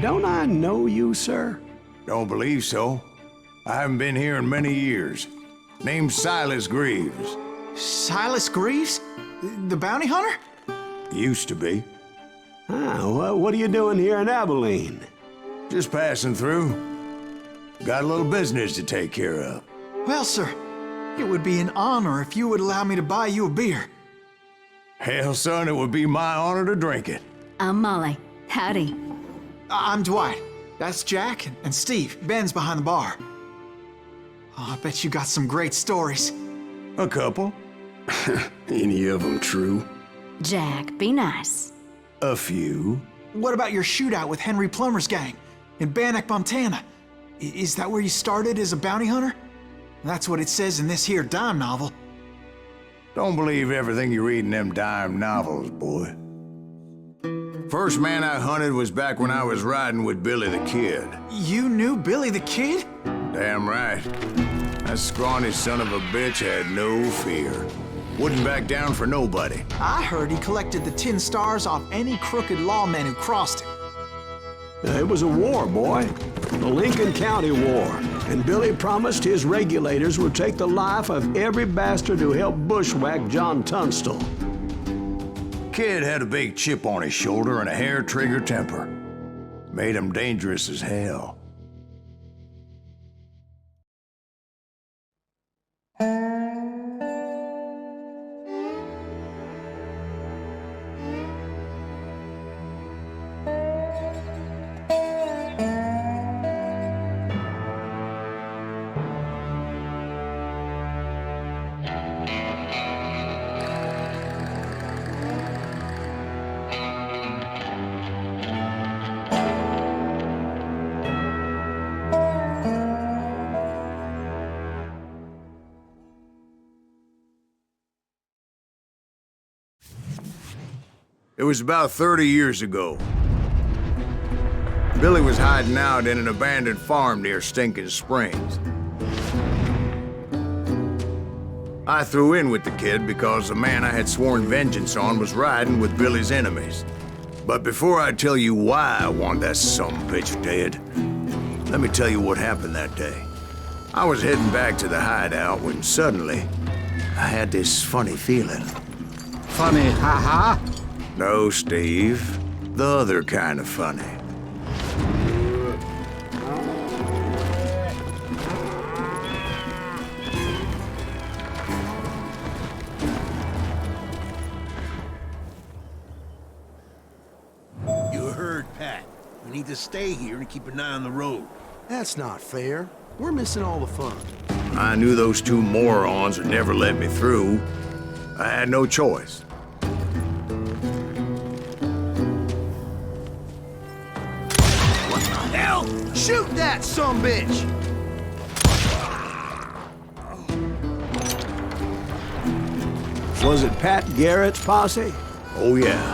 Don't I know you, sir? Don't believe so. I haven't been here in many years. Name's Silas Greaves. Silas Greaves? The bounty hunter? Used to be. Well, what are you doing here in Abilene? Just passing through. Got a little business to take care of. Well, sir, it would be an honor if you would allow me to buy you a beer. Hell, son, it would be my honor to drink it. I'm Molly. Howdy. I'm Dwight. That's Jack and Steve. Ben's behind the bar. Oh, I bet you got some great stories. A couple. Any of them true? Jack, be nice. A few. What about your shootout with Henry Plummer's gang in Bannock, Montana? Is that where you started as a bounty hunter? That's what it says in this here dime novel. Don't believe everything you read in them dime novels, boy. First man I hunted was back when I was riding with Billy the Kid. You knew Billy the Kid? Damn right. That scrawny son of a bitch had no fear. Wouldn't back down for nobody. I heard he collected the 10 stars off any crooked lawmen who crossed him. It was a war, boy. The Lincoln County War. And Billy promised his regulators would take the life of every bastard who helped bushwhack John Tunstall. Kid had a big chip on his shoulder and a hair-trigger temper. Made him dangerous as hell. It was about 30 years ago. Billy was hiding out in an abandoned farm near Stinking Springs. I threw in with the kid because the man I had sworn vengeance on was riding with Billy's enemies. But before I tell you why I want that sumbitch dead, let me tell you what happened that day. I was heading back to the hideout when suddenly I had this funny feeling. Funny, ha-ha? No, Steve. The other kind of funny. You heard, Pat. We need to stay here and keep an eye on the road. That's not fair. We're missing all the fun. I knew those two morons would never let me through. I had no choice. Hell! Shoot that sumbitch! Was it Pat Garrett's posse? Oh, yeah.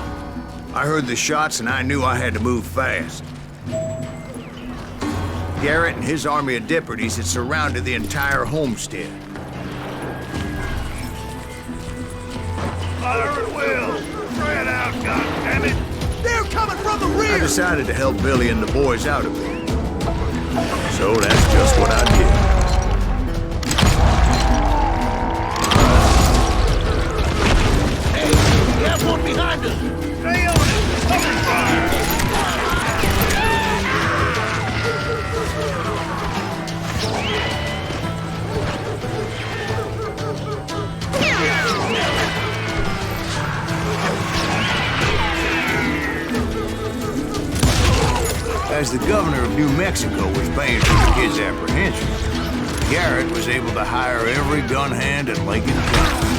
I heard the shots and I knew I had to move fast. Garrett and his army of deputies had surrounded the entire homestead. Fire at will! Spread out, goddammit! They're coming from the I rear! decided to help Billy and the boys out of it. So that's just what I did. We have one behind us! Stay on it! Cover fire! As the governor of New Mexico was paying for the kid's apprehension, Garrett was able to hire every gun hand in Lincoln County.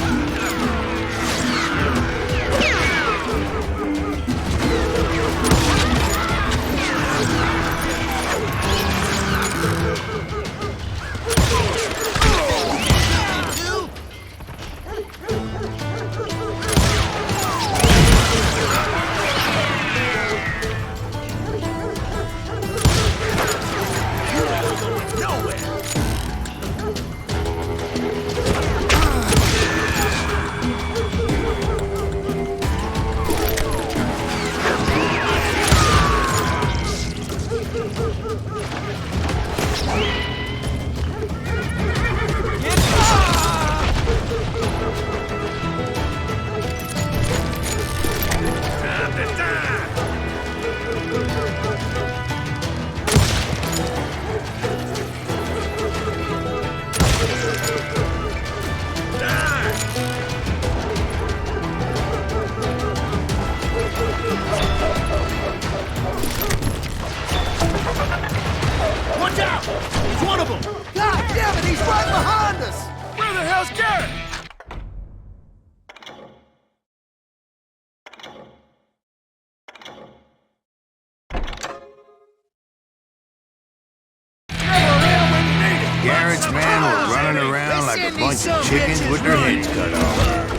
a bunch of chickens with their heads cut off.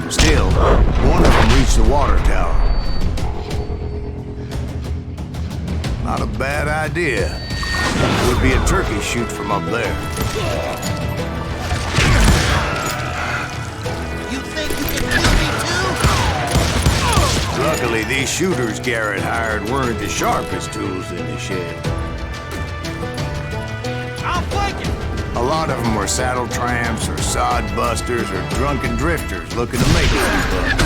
Still, one of them reached the water tower. Not a bad idea. Would be a turkey shoot from up there. You think you can kill me too? Luckily, these shooters Garrett hired weren't the sharpest tools in the shed. I'll flank it! A lot of them were saddle tramps or sod busters or drunken drifters looking to make a few bucks.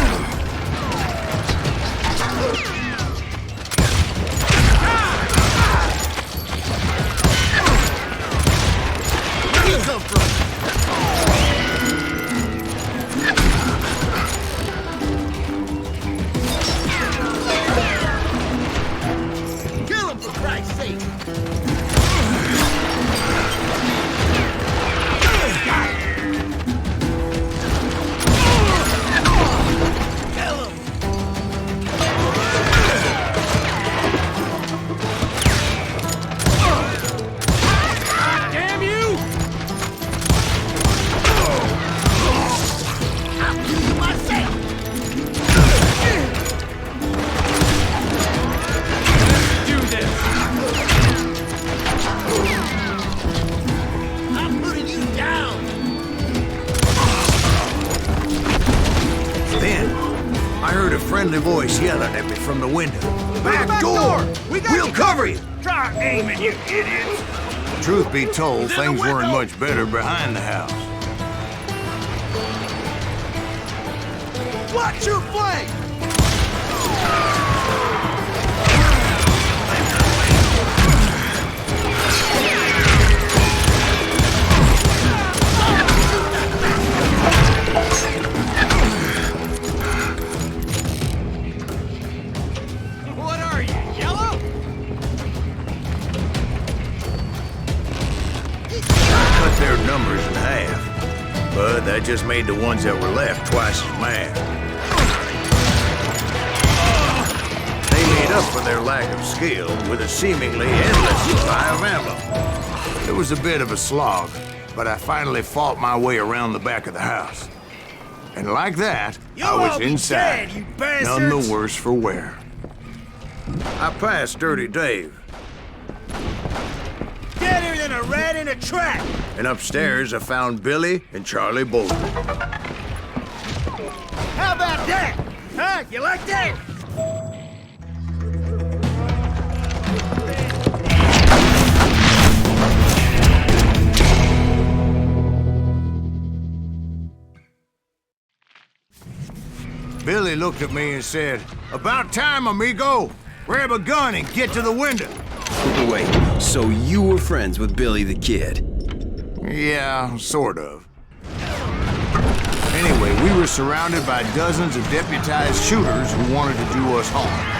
Where do you come from? Kill him for Christ's sake! Friendly voice yelling at me from the window. Back door! We'll cover you! Try aiming, you idiots! Truth be told, things weren't much better behind the house. Watch your flank! What are you, yellow? Cut their numbers in half, but that just made the ones that were left twice as mad. They made up for their lack of skill with a seemingly endless supply of ammo. It was a bit of a slog, but I finally fought my way around the back of the house. And like that, I was inside, dead, you bastards! none the worse for wear. I passed Dirty Dave, Deader than a rat in a trap! and upstairs I found Billy and Charlie Bolton. How about that? Huh? You like that? Billy looked at me and said, "About time, amigo. Grab a gun and get to the window." Wait, so you were friends with Billy the Kid? Yeah, sort of. Anyway, we were surrounded by dozens of deputized shooters who wanted to do us harm.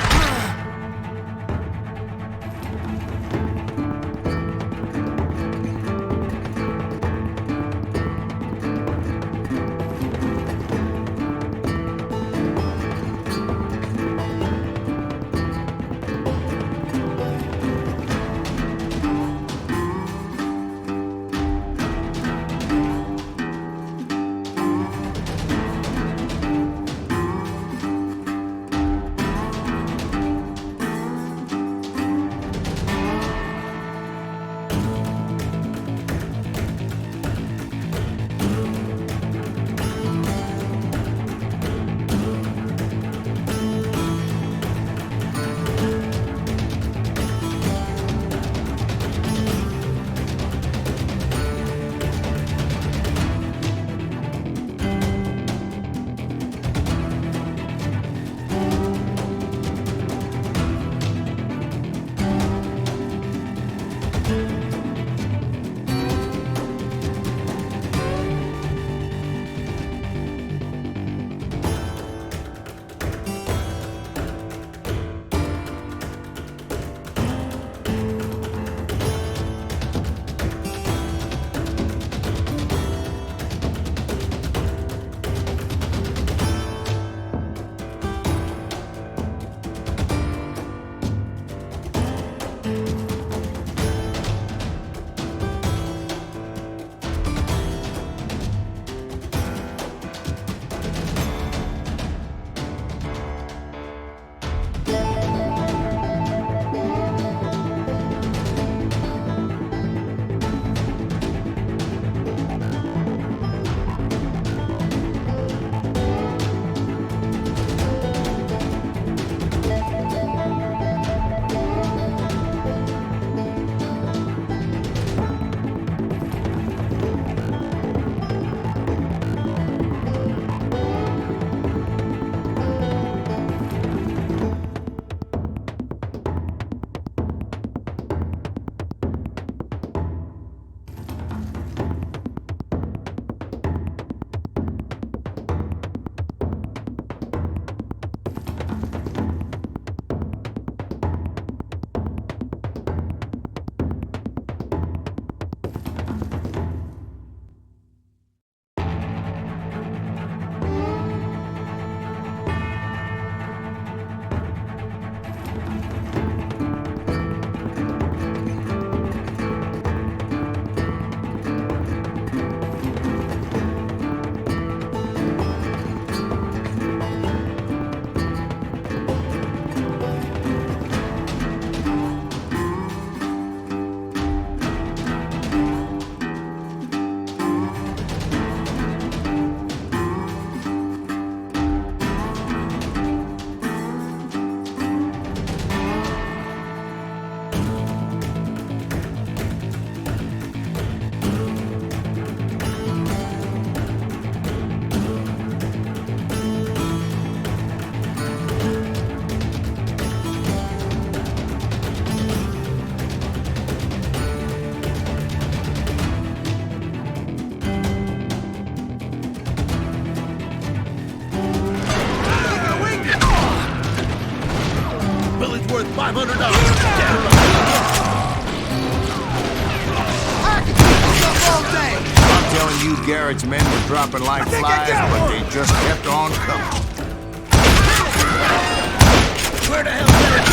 you Garrett's men were dropping like flies, but they just kept on coming. Where the hell's that?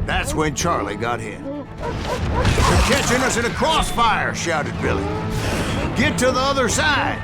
That's when Charlie got hit. "They're catching us in a crossfire," shouted Billy. "Get to the other side!"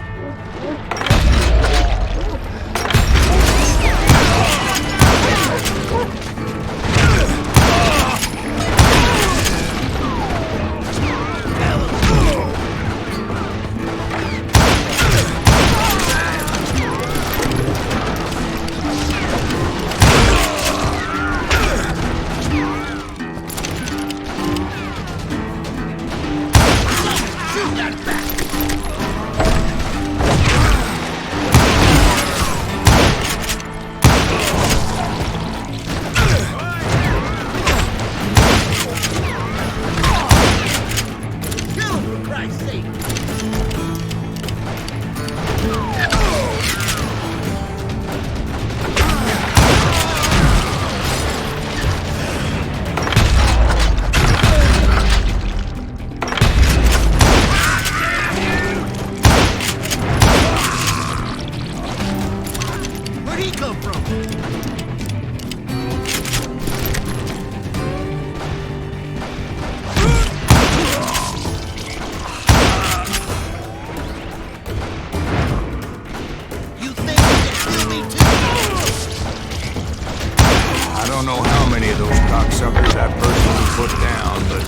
cocksuckers I personally put down, but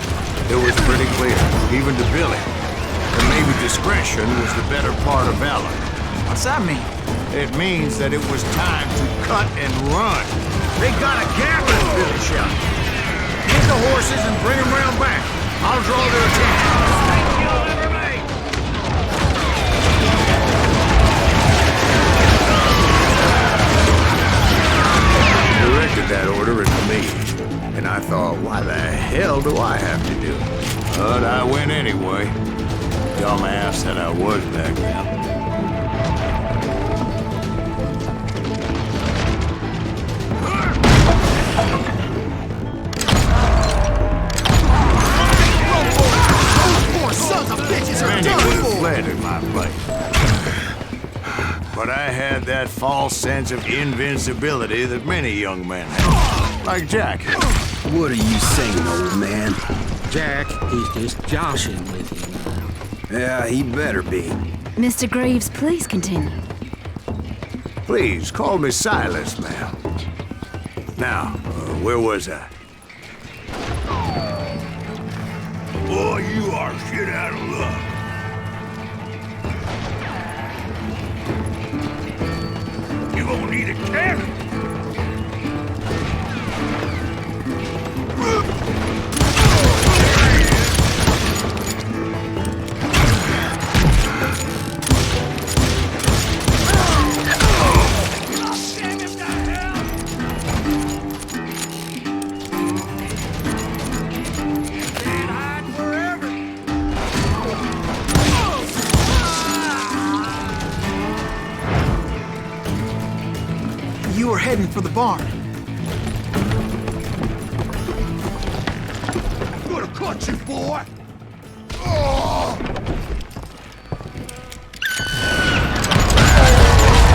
it was pretty clear, even to Billy, that maybe discretion was the better part of valor. What's that mean? It means that it was time to cut and run. They got a gap in Billy shouted. Get the horses and bring them round back. I'll draw their attention. Directed that order at me, and I thought, why the hell do I have to do it? But I went anyway. Dumbass that I was back then. Many would have fled in my place. But I had that false sense of invincibility that many young men have. Like Jack. What are you saying, old man? Jack, he's just joshing with you now. Yeah, he better be. Mr. Greaves, please continue. Please, call me Silas, ma'am. Now, where was I? Boy, you are shit out of luck. You gonna need a cannon. You were heading for the barn. I'm gonna cut you, boy!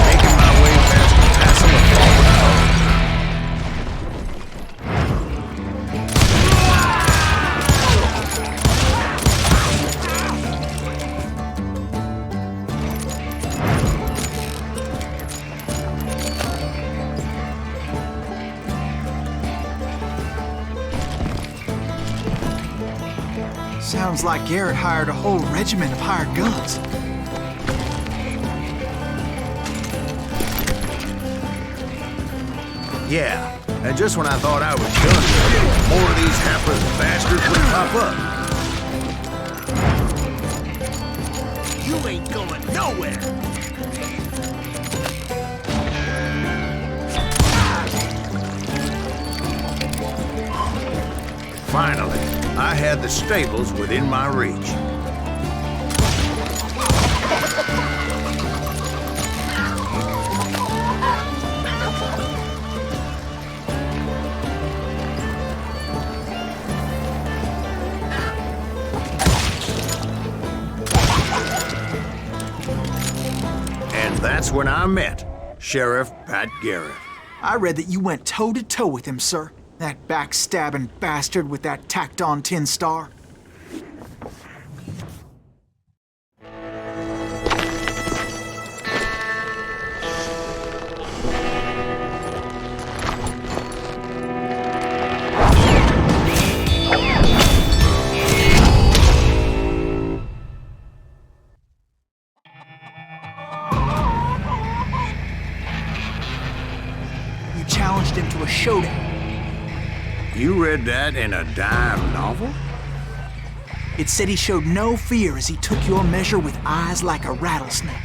Making my way past the castle of fallen Sounds like Garrett hired a whole regiment of hired guns. Yeah, and just when I thought I was done, more of these hapless bastards would pop up. You ain't going nowhere! Finally, I had the stables within my reach. And that's when I met Sheriff Pat Garrett. I read that you went toe-to-toe with him, sir. That backstabbing bastard with that tacked-on tin star. You challenged him to a showdown. You read that in a dime novel? It said he showed no fear as he took your measure with eyes like a rattlesnake.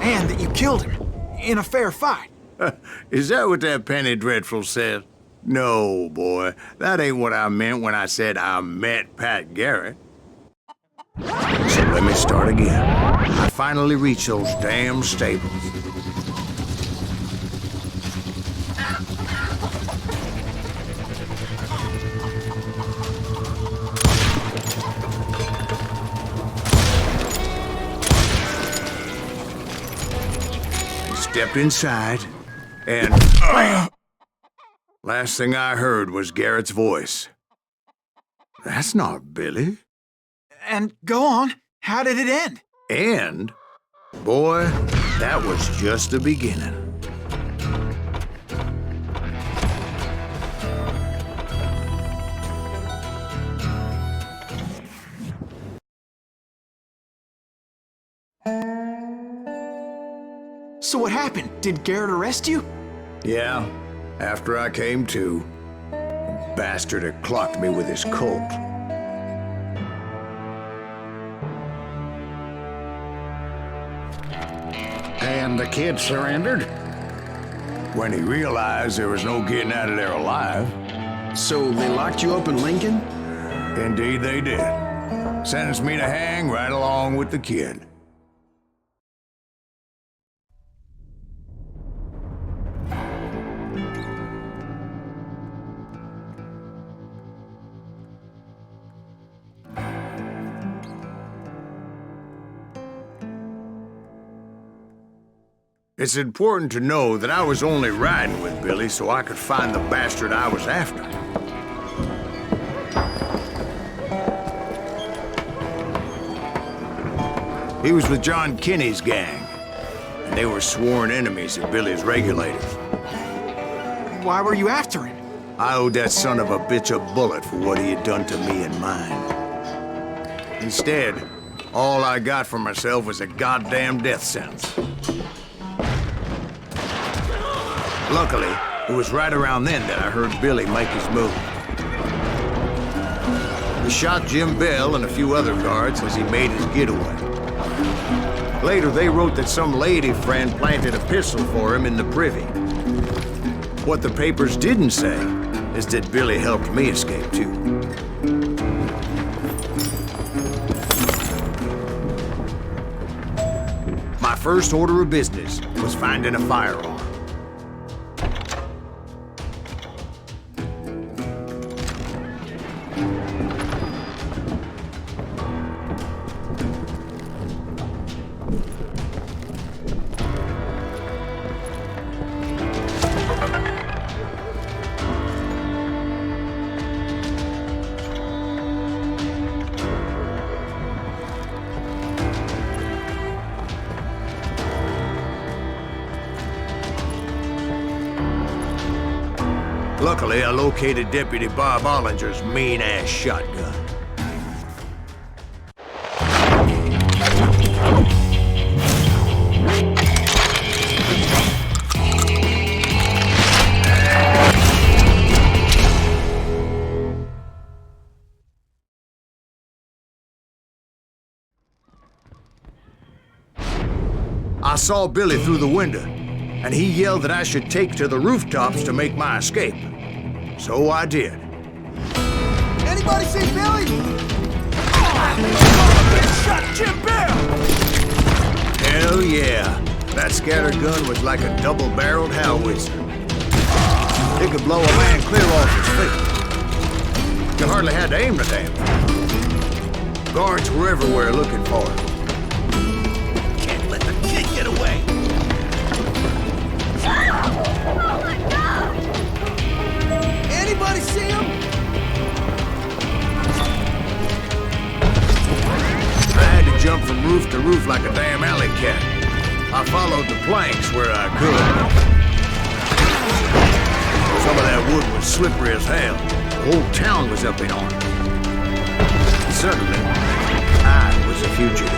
and that you killed him in a fair fight. Is that what that Penny Dreadful said? No, boy. That ain't what I meant when I said I met Pat Garrett. So let me start again. I finally reached those damn stables. Stepped inside, and last thing I heard was Garrett's voice. That's not Billy. And go on, how did it end? And, boy, that was just the beginning. So what happened? Did Garrett arrest you? Yeah, after I came to, the bastard had clocked me with his Colt. And the kid surrendered? When he realized there was no getting out of there alive. So they locked you up in Lincoln? Indeed they did. Sentenced me to hang right along with the kid. It's important to know that I was only riding with Billy so I could find the bastard I was after. He was with John Kinney's gang, and they were sworn enemies of Billy's regulators. Why were you after him? I owed that son of a bitch a bullet for what he had done to me and mine. Instead, all I got for myself was a goddamn death sentence. Luckily, it was right around then that I heard Billy make his move. He shot Jim Bell and a few other guards as he made his getaway. Later, they wrote that some lady friend planted a pistol for him in the privy. What the papers didn't say is that Billy helped me escape, too. My first order of business was finding a firearm. Luckily, I located Deputy Bob Ollinger's mean-ass shotgun. I saw Billy through the window, and he yelled that I should take to the rooftops to make my escape. So I did. Anybody see Billy? Shot Jim Bell! Hell yeah. That scatter gun was like a double-barreled howitzer. It could blow a man clear off his feet. You hardly had to aim the damn thing. Guards were everywhere looking for him. Can't let the kid get away! Oh my God! Anybody see him? I had to jump from roof to roof like a damn alley cat. I followed the planks where I could. Some of that wood was slippery as hell. The whole town was up in arms. Suddenly, I was a fugitive.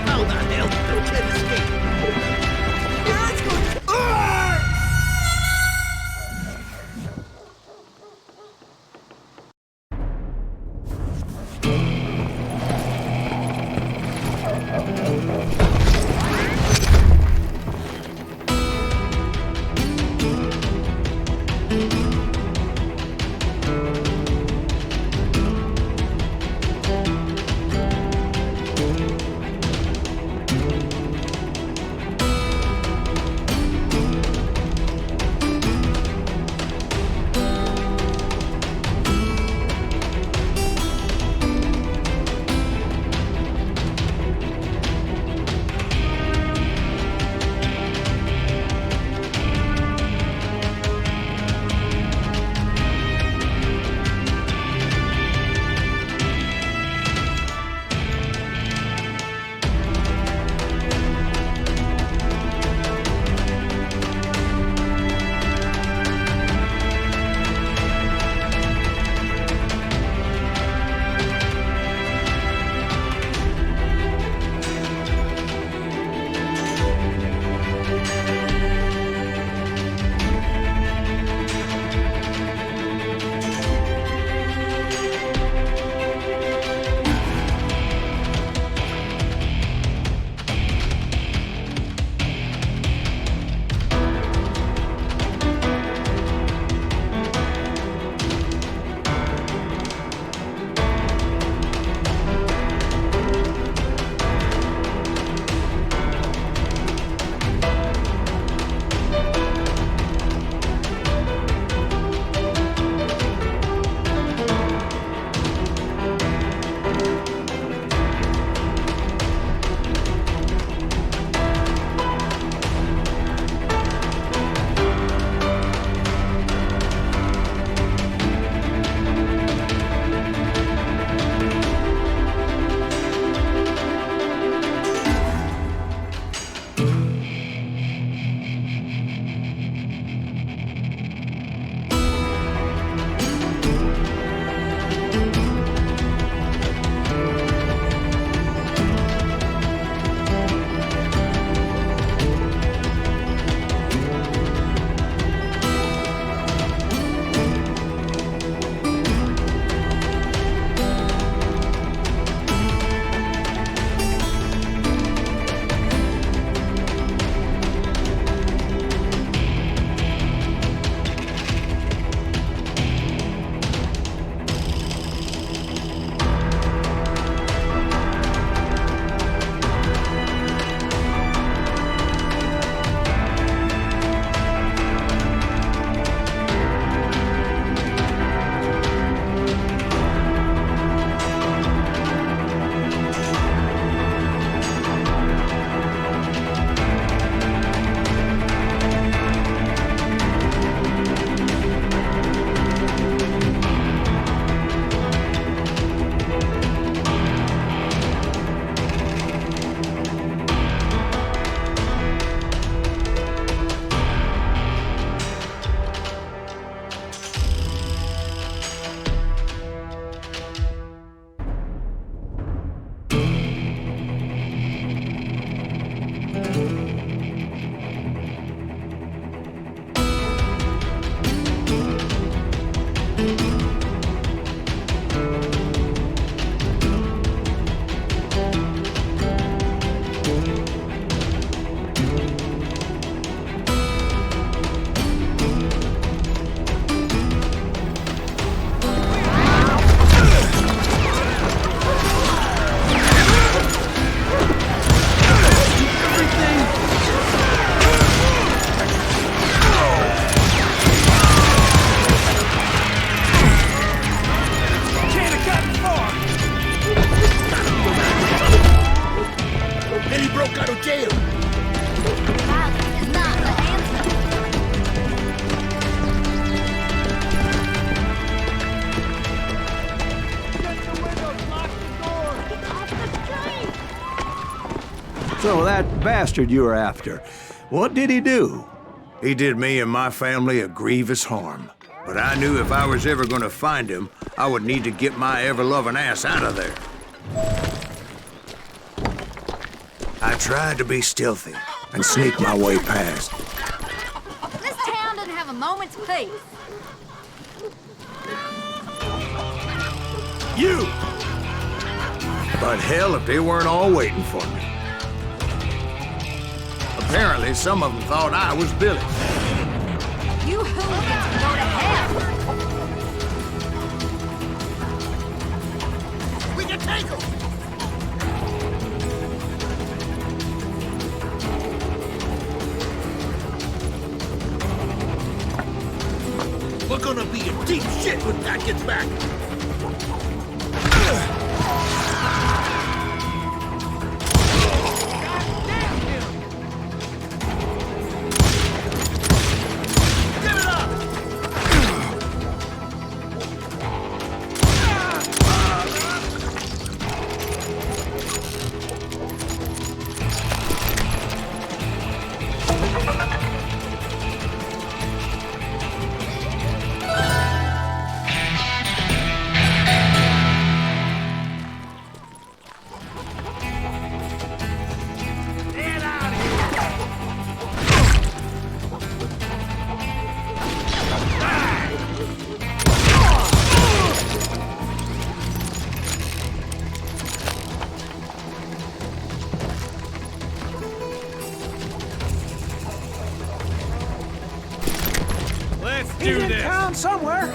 How the hell did the kid escape? broke out of jail. Violence is not the answer. So that bastard you were after, what did he do? He did me and my family a grievous harm. But I knew if I was ever gonna find him, I would need to get my ever-loving ass out of there. I tried to be stealthy and sneak my way past. This town doesn't have a moment's peace. You! But hell, if they weren't all waiting for me. Apparently, some of them thought I was Billy. You hooligans can go to hell. We can take him. We're gonna be in deep shit when Pat gets back. Give it up! Get out of here! He's in town somewhere.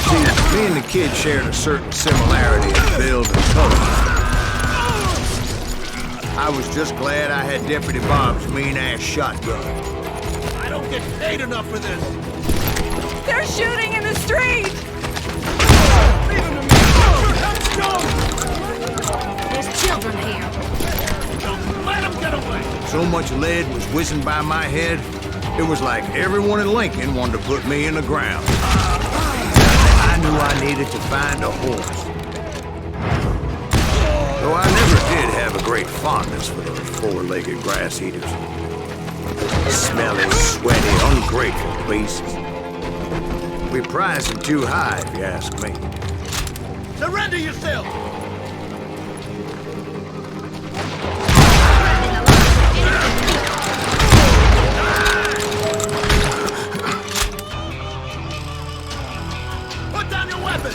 See, me and the kid shared a certain similarity in build and color. I was just glad I had Deputy Bob's mean-ass shotgun. I don't get paid enough for this. They're shooting in the street! Leave him to me. Let's go. There's children here. Don't let him get away. So much lead was whizzing by my head, it was like everyone in Lincoln wanted to put me in the ground. I knew I needed to find a horse. Though I never did have a great fondness for those four-legged grass eaters. Smelly, sweaty, ungrateful beasts. We prize them too high, if you ask me. Surrender yourself. Put down your weapon.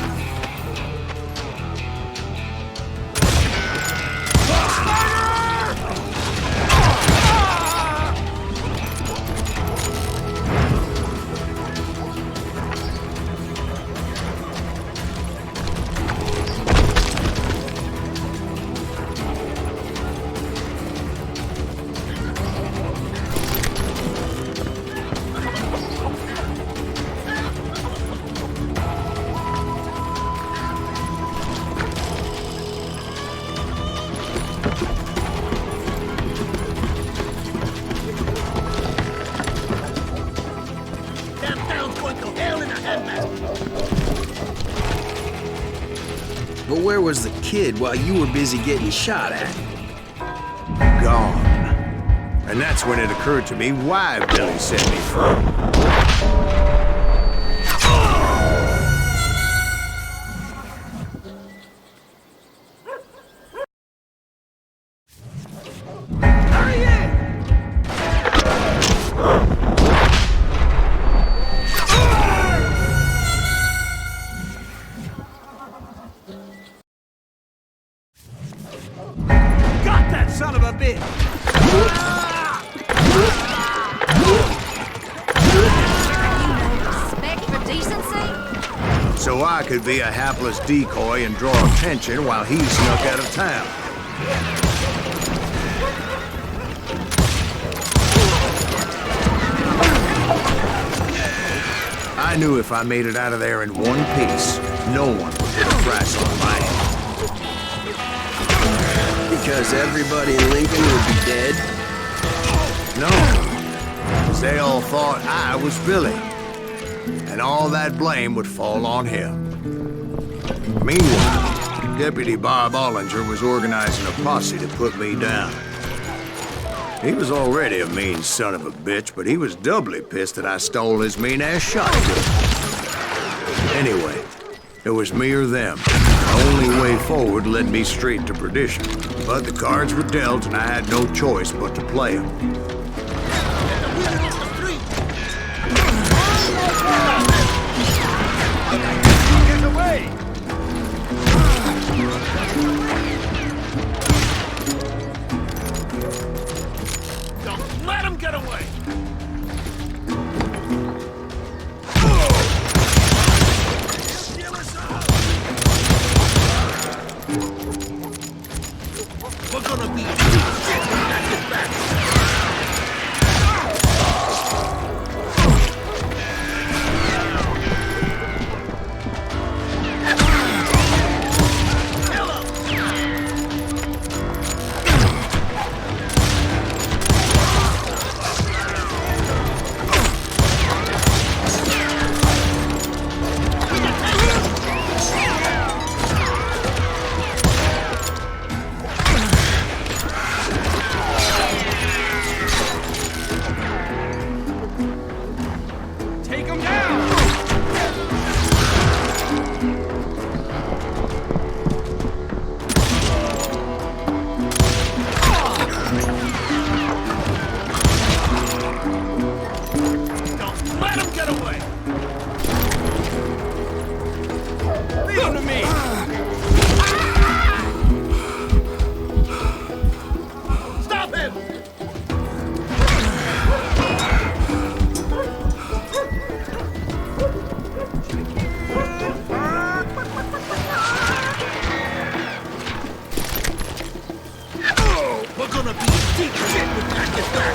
Damn town's going to hell in a handbasket. But where was the kid while you were busy getting shot at? Gone. And that's when it occurred to me why Billy set me free. Got that son of a bitch. Respect for decency? So I could be a hapless decoy and draw attention while he snuck out of town. I knew if I made it out of there in one piece, no one would put a price on my head. because everybody in Lincoln would be dead? No, 'cause they all thought I was Billy, and all that blame would fall on him. Meanwhile, Deputy Bob Ollinger was organizing a posse to put me down. He was already a mean son of a bitch, but he was doubly pissed that I stole his mean-ass shotgun. Anyway, it was me or them. The only way forward led me straight to perdition. But the cards were dealt, and I had no choice but to play them. Get away! Don't let him get away! We're gonna be take him down! Don't let him get away! Leave him to me! Stop him! We're gonna be deep shit when that gets back!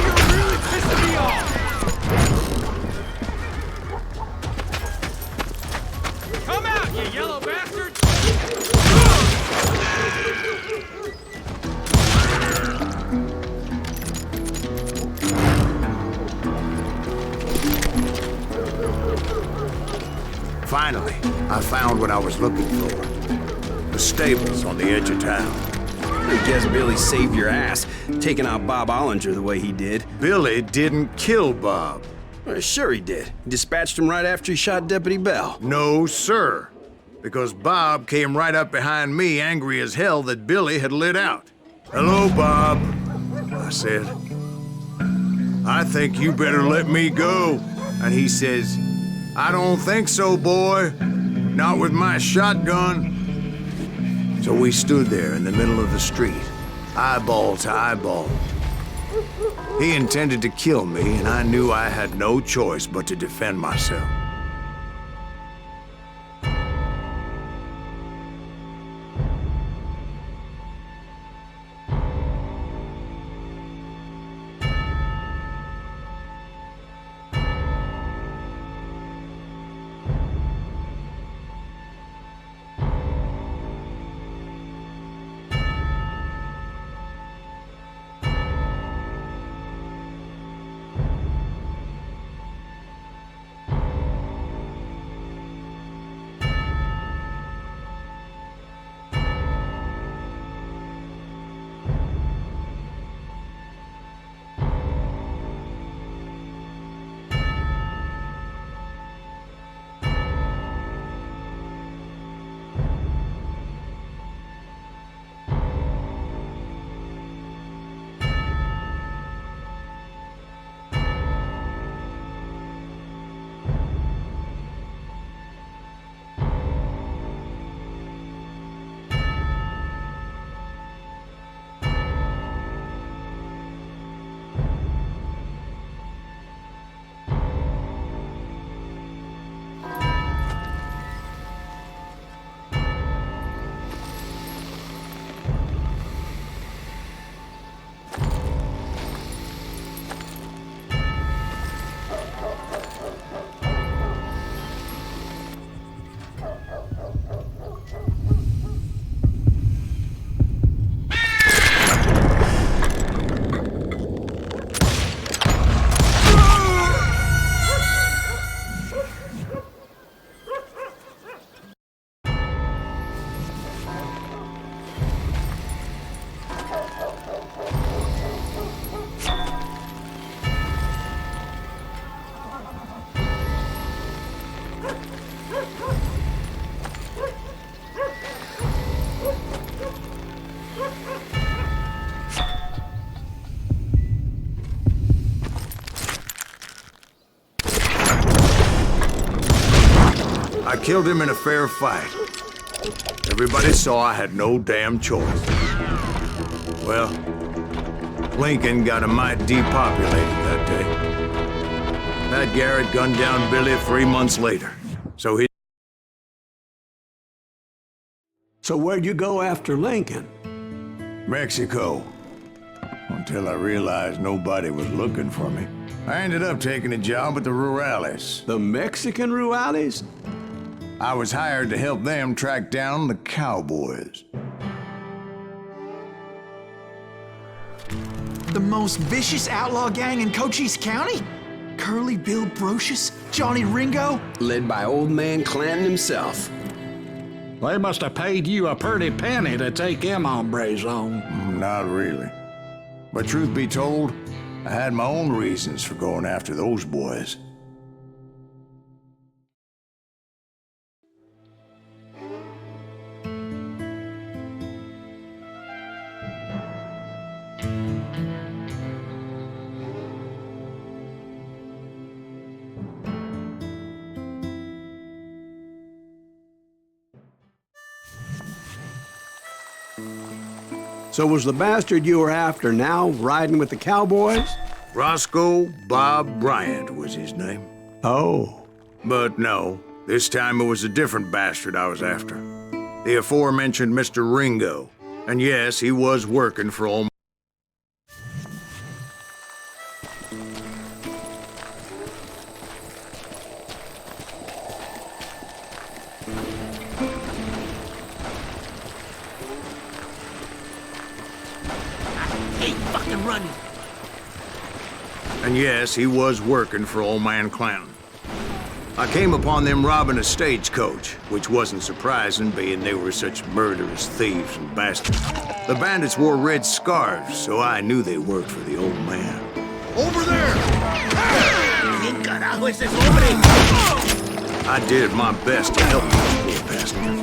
You're really pissing me off! Come out, you yellow bastard! Finally, I found what I was looking for. The stables on the edge of town. I guess Billy saved your ass, taking out Bob Ollinger the way he did. Billy didn't kill Bob. Well, sure he did. He dispatched him right after he shot Deputy Bell. No, sir. Because Bob came right up behind me, angry as hell that Billy had lit out. "Hello, Bob," I said. "I think you better let me go." And he says, "I don't think so, boy. Not with my shotgun." So we stood there in the middle of the street, eyeball to eyeball. He intended to kill me, and I knew I had no choice but to defend myself. killed him in a fair fight. Everybody saw I had no damn choice. Well, Lincoln got a mite depopulated that day. Pat Garrett gunned down Billy 3 months later, so he... So where'd you go after Lincoln? Mexico. Until I realized nobody was looking for me. I ended up taking a job at the Rurales. The Mexican Rurales? I was hired to help them track down the cowboys. The most vicious outlaw gang in Cochise County? Curly Bill Brocious? Johnny Ringo? Led by old man Clanton himself. They must have paid you a pretty penny to take them hombres on. Not really. But truth be told, I had my own reasons for going after those boys. So was the bastard you were after now riding with the cowboys? Roscoe Bob Bryant was his name. Oh. But no, this time it was a different bastard I was after. The aforementioned Mr. Ringo. And yes, he was working for old... And yes, he was working for old man Clanton. I came upon them robbing a stagecoach, which wasn't surprising, being they were such murderous thieves and bastards. The bandits wore red scarves, so I knew they worked for the old man. Over there! I did my best to help those poor bastards.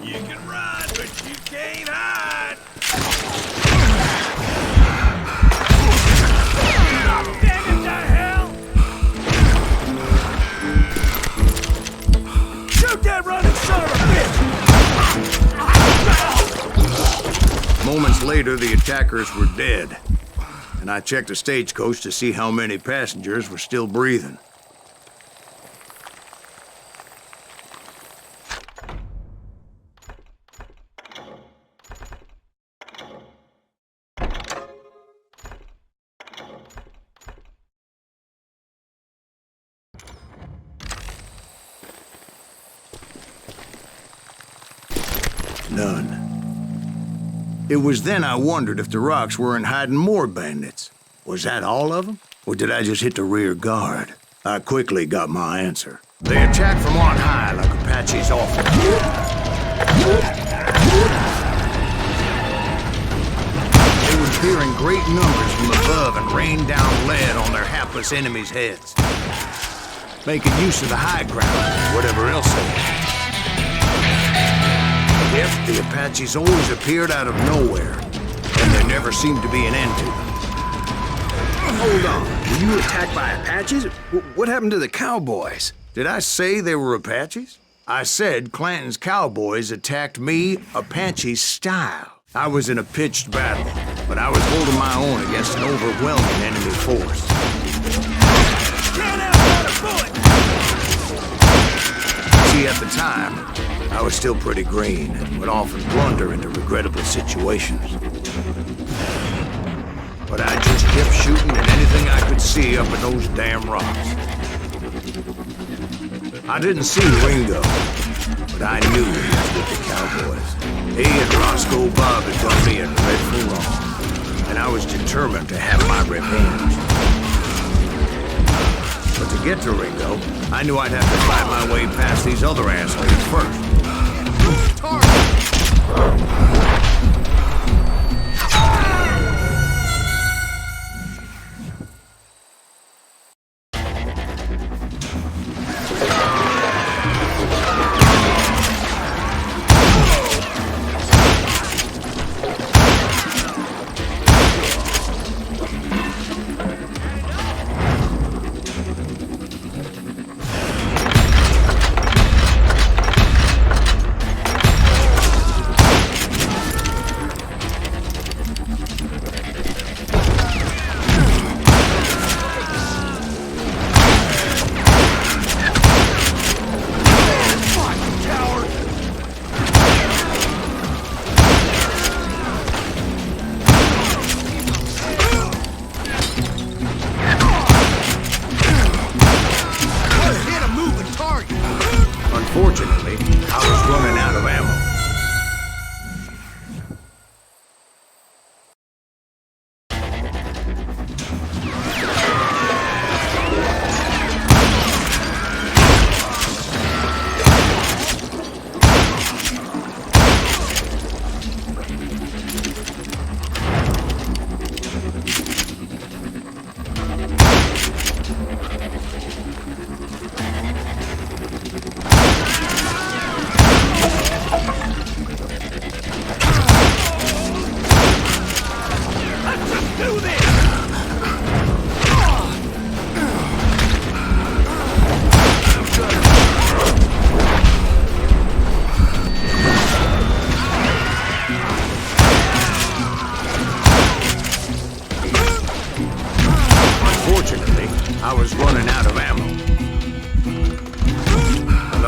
You can run, but you can't hide! Damn it to hell! Shoot that running son of a bitch! Moments later, the attackers were dead. And I checked the stagecoach to see how many passengers were still breathing. None. It was then I wondered if the rocks weren't hiding more bandits. Was that all of them? Or did I just hit the rear guard? I quickly got my answer. They attacked from on high like Apaches often. They would appear in great numbers from above and rain down lead on their hapless enemies' heads. Making use of the high ground, whatever else they had. Yet the Apaches always appeared out of nowhere, and there never seemed to be an end to them. Hold on. Were you attacked by Apaches? What happened to the cowboys? Did I say they were Apaches? I said Clanton's cowboys attacked me Apache style. I was in a pitched battle, but I was holding my own against an overwhelming enemy force. See, at the time, I was still pretty green and would often blunder into regrettable situations. But I just kept shooting at anything I could see up in those damn rocks. I didn't see Ringo, but I knew he was with the cowboys. He and Roscoe Bob had done me a dreadful wrong, and I was determined to have my revenge. But to get to Ringo, I knew I'd have to fight my way past these other assholes first.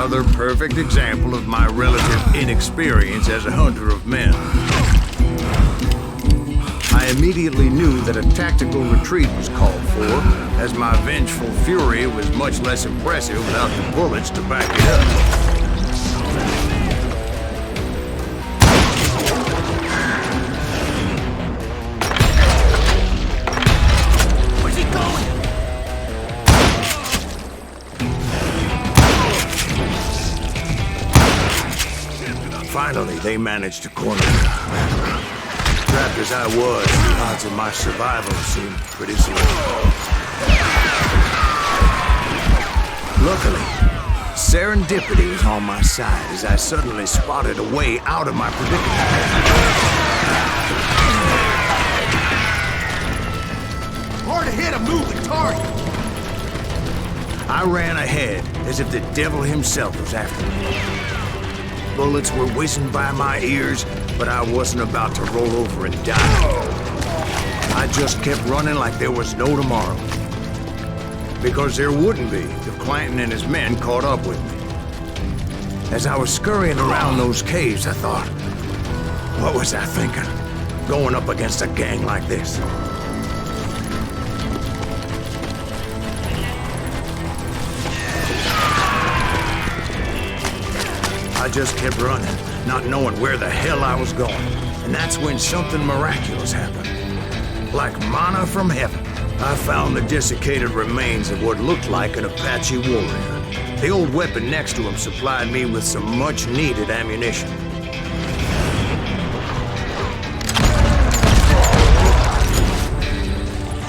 another perfect example of my relative inexperience as a hunter of men. I immediately knew that a tactical retreat was called for, as my vengeful fury was much less impressive without the bullets to back it up. Finally, they managed to corner me. Trapped as I was, the odds of my survival seemed pretty slim. Luckily, serendipity was on my side as I suddenly spotted a way out of my predicament. Hard to hit a moving target. I ran ahead as if the devil himself was after me. Bullets were whizzing by my ears, but I wasn't about to roll over and die. I just kept running like there was no tomorrow. Because there wouldn't be if Clanton and his men caught up with me. As I was scurrying around those caves, I thought, what was I thinking? Going up against a gang like this? I just kept running, not knowing where the hell I was going. And that's when something miraculous happened. Like manna from heaven, I found the desiccated remains of what looked like an Apache warrior. The old weapon next to him supplied me with some much-needed ammunition.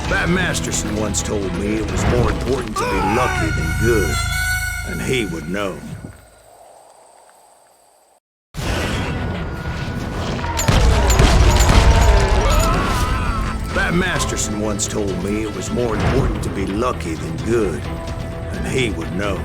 Bat Masterson once told me it was more important to be lucky than good, and he would know. Masterson once told me it was more important to be lucky than good, and he would know.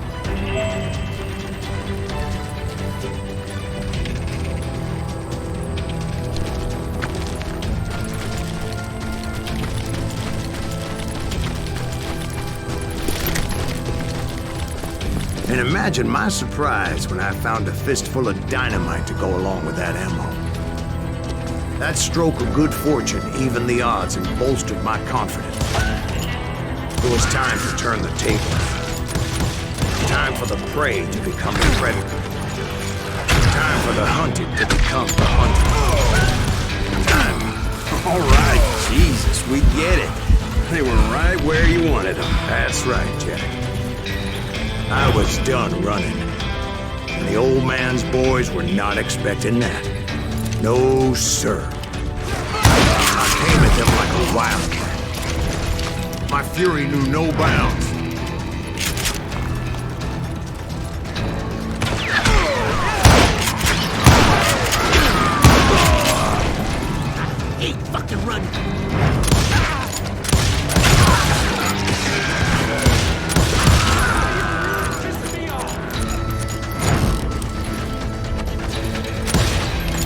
And imagine my surprise when I found a fistful of dynamite to go along with that ammo. That stroke of good fortune evened the odds and bolstered my confidence. It was time to turn the tables. Time for the prey to become the predator. Time for the hunted to become the hunted. Time. All right, Jesus, we get it. They were right where you wanted them. That's right, Jack. I was done running. And the old man's boys were not expecting that. No, sir. I came at them like a wildcat. My fury knew no bounds. Hey, fucking run.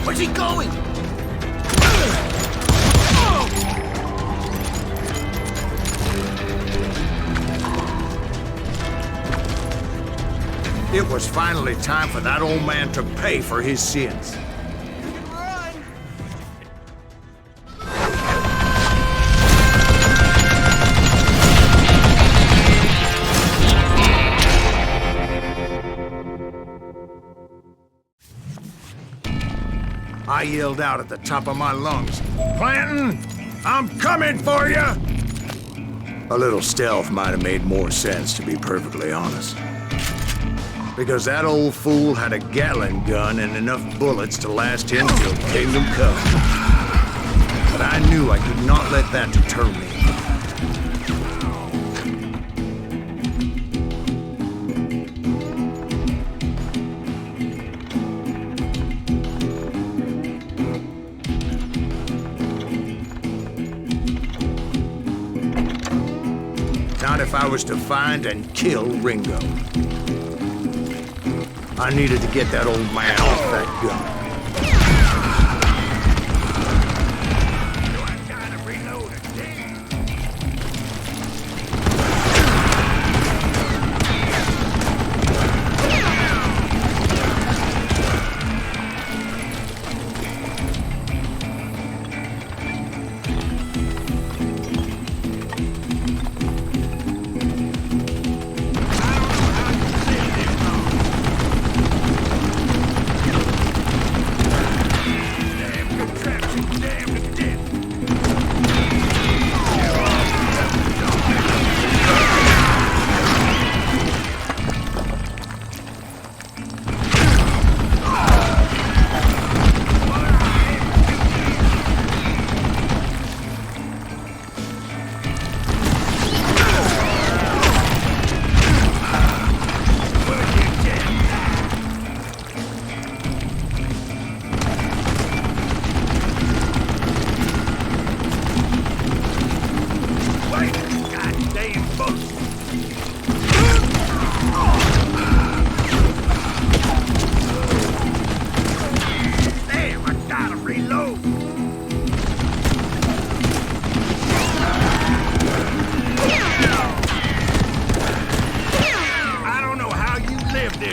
Where's he going? It was finally time for that old man to pay for his sins. I yelled out at the top of my lungs, "Clanton, I'm coming for you!" A little stealth might have made more sense, to be perfectly honest. Because that old fool had a Gatling gun and enough bullets to last him till Kingdom Come. But I knew I could not let that deter me. Not if I was to find and kill Ringo. I needed to get that old man off that gun.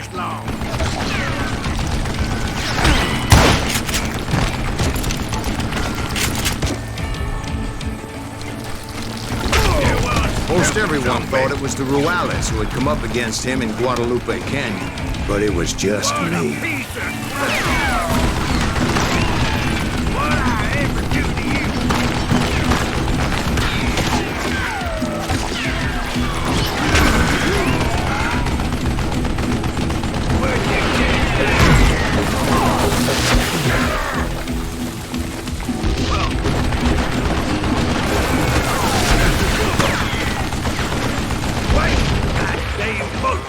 this long. Most everyone thought it was the Ruales who had come up against him in Guadalupe Canyon, but it was just me. Piece of crap. What I ever do to you? Where'd you get Wait! Goddamn boat!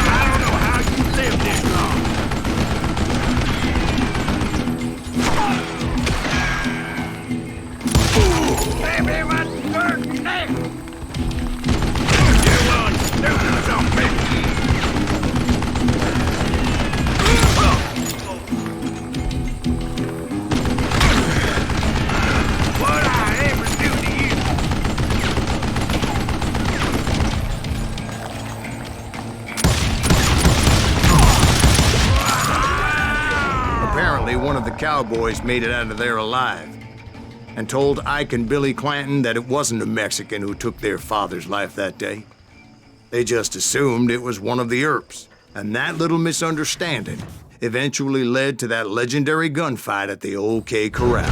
I don't know how you lived this long. Stab him at the third neck! You want stupid something! What I ever do to you? Apparently, one of the cowboys made it out of there alive and told Ike and Billy Clanton that it wasn't a Mexican who took their father's life that day. They just assumed it was one of the Earps, and that little misunderstanding eventually led to that legendary gunfight at the OK Corral.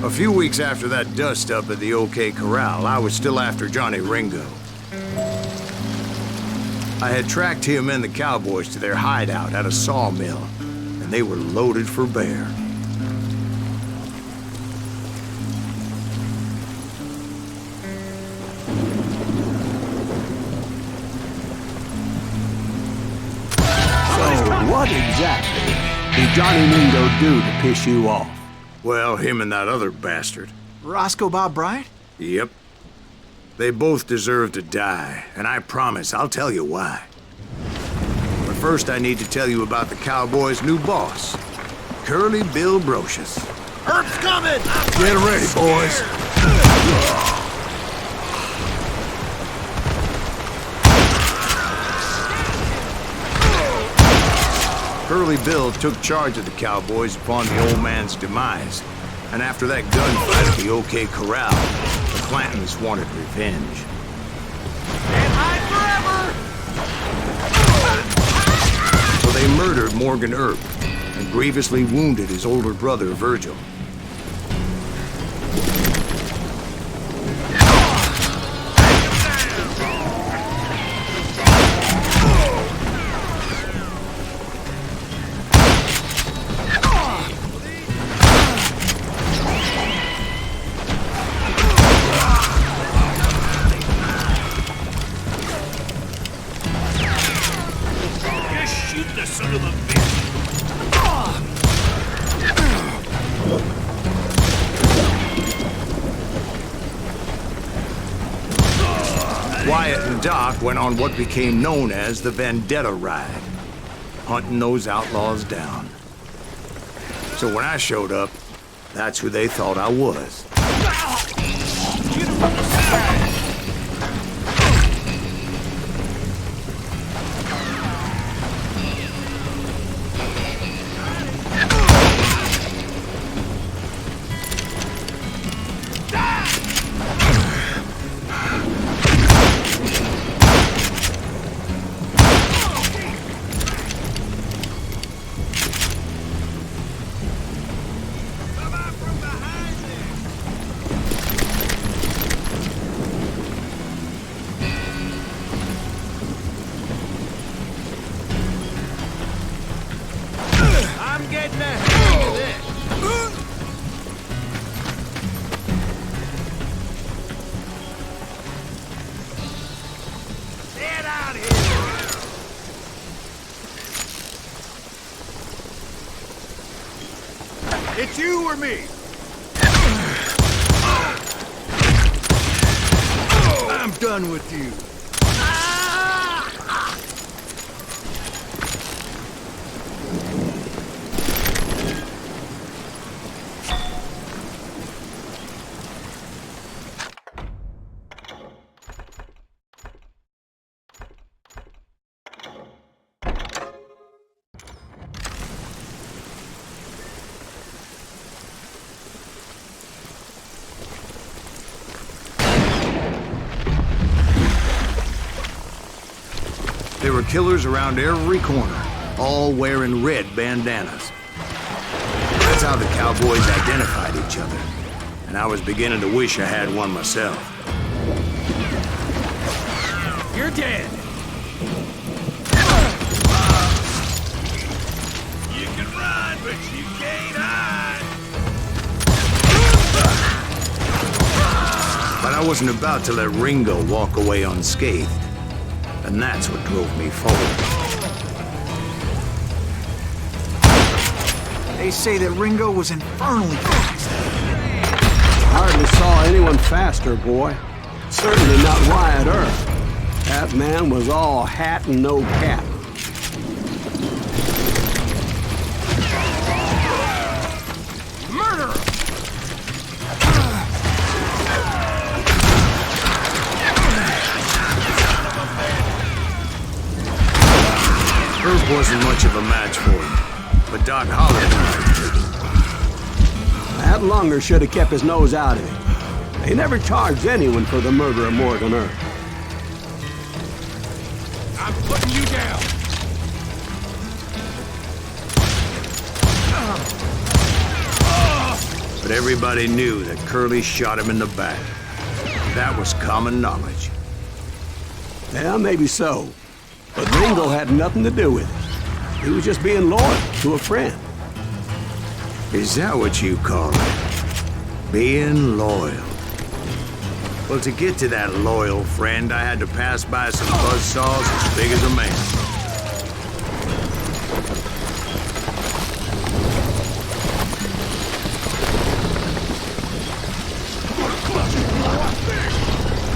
A few weeks after that dust-up at the OK Corral, I was still after Johnny Ringo. I had tracked him and the cowboys to their hideout at a sawmill, and they were loaded for bear. So, what exactly did Johnny Ringo do to piss you off? Well, him and that other bastard. Roscoe Bob Bryant? Yep. They both deserve to die, and I promise I'll tell you why. But first I need to tell you about the Cowboys' new boss, Curly Bill Brocious. Earp's coming! Get ready, boys. Curly Bill took charge of the Cowboys upon the old man's demise, and after that gunfight at the OK Corral, the Clantons wanted revenge. And hide forever! So they murdered Morgan Earp and grievously wounded his older brother, Virgil. of a bitch! Wyatt and Doc went on what became known as the Vendetta Ride, hunting those outlaws down. So when I showed up, that's who they thought I was. I'm getting a hang of this! Get out of here! It's you or me! I'm done with you. There were killers around every corner, all wearing red bandanas. That's how the cowboys identified each other, and I was beginning to wish I had one myself. You're dead. You can run, but you can't hide. But I wasn't about to let Ringo walk away unscathed, and that's what drove me forward. They say that Ringo was infernally fast. Hardly saw anyone faster, boy. Certainly not Wyatt Earp. That man was all hat and no cap. Murderer! Earp wasn't much of a match for him, but Doc Holliday might. That lunger should have kept his nose out of it. They never charged anyone for the murder of Morgan Earp. I'm putting you down. But everybody knew that Curly shot him in the back. That was common knowledge. Yeah, maybe so. But Ringo had nothing to do with it. He was just being loyal to a friend. Is that what you call it? Being loyal. Well, to get to that loyal friend, I had to pass by some buzzsaws as big as a man.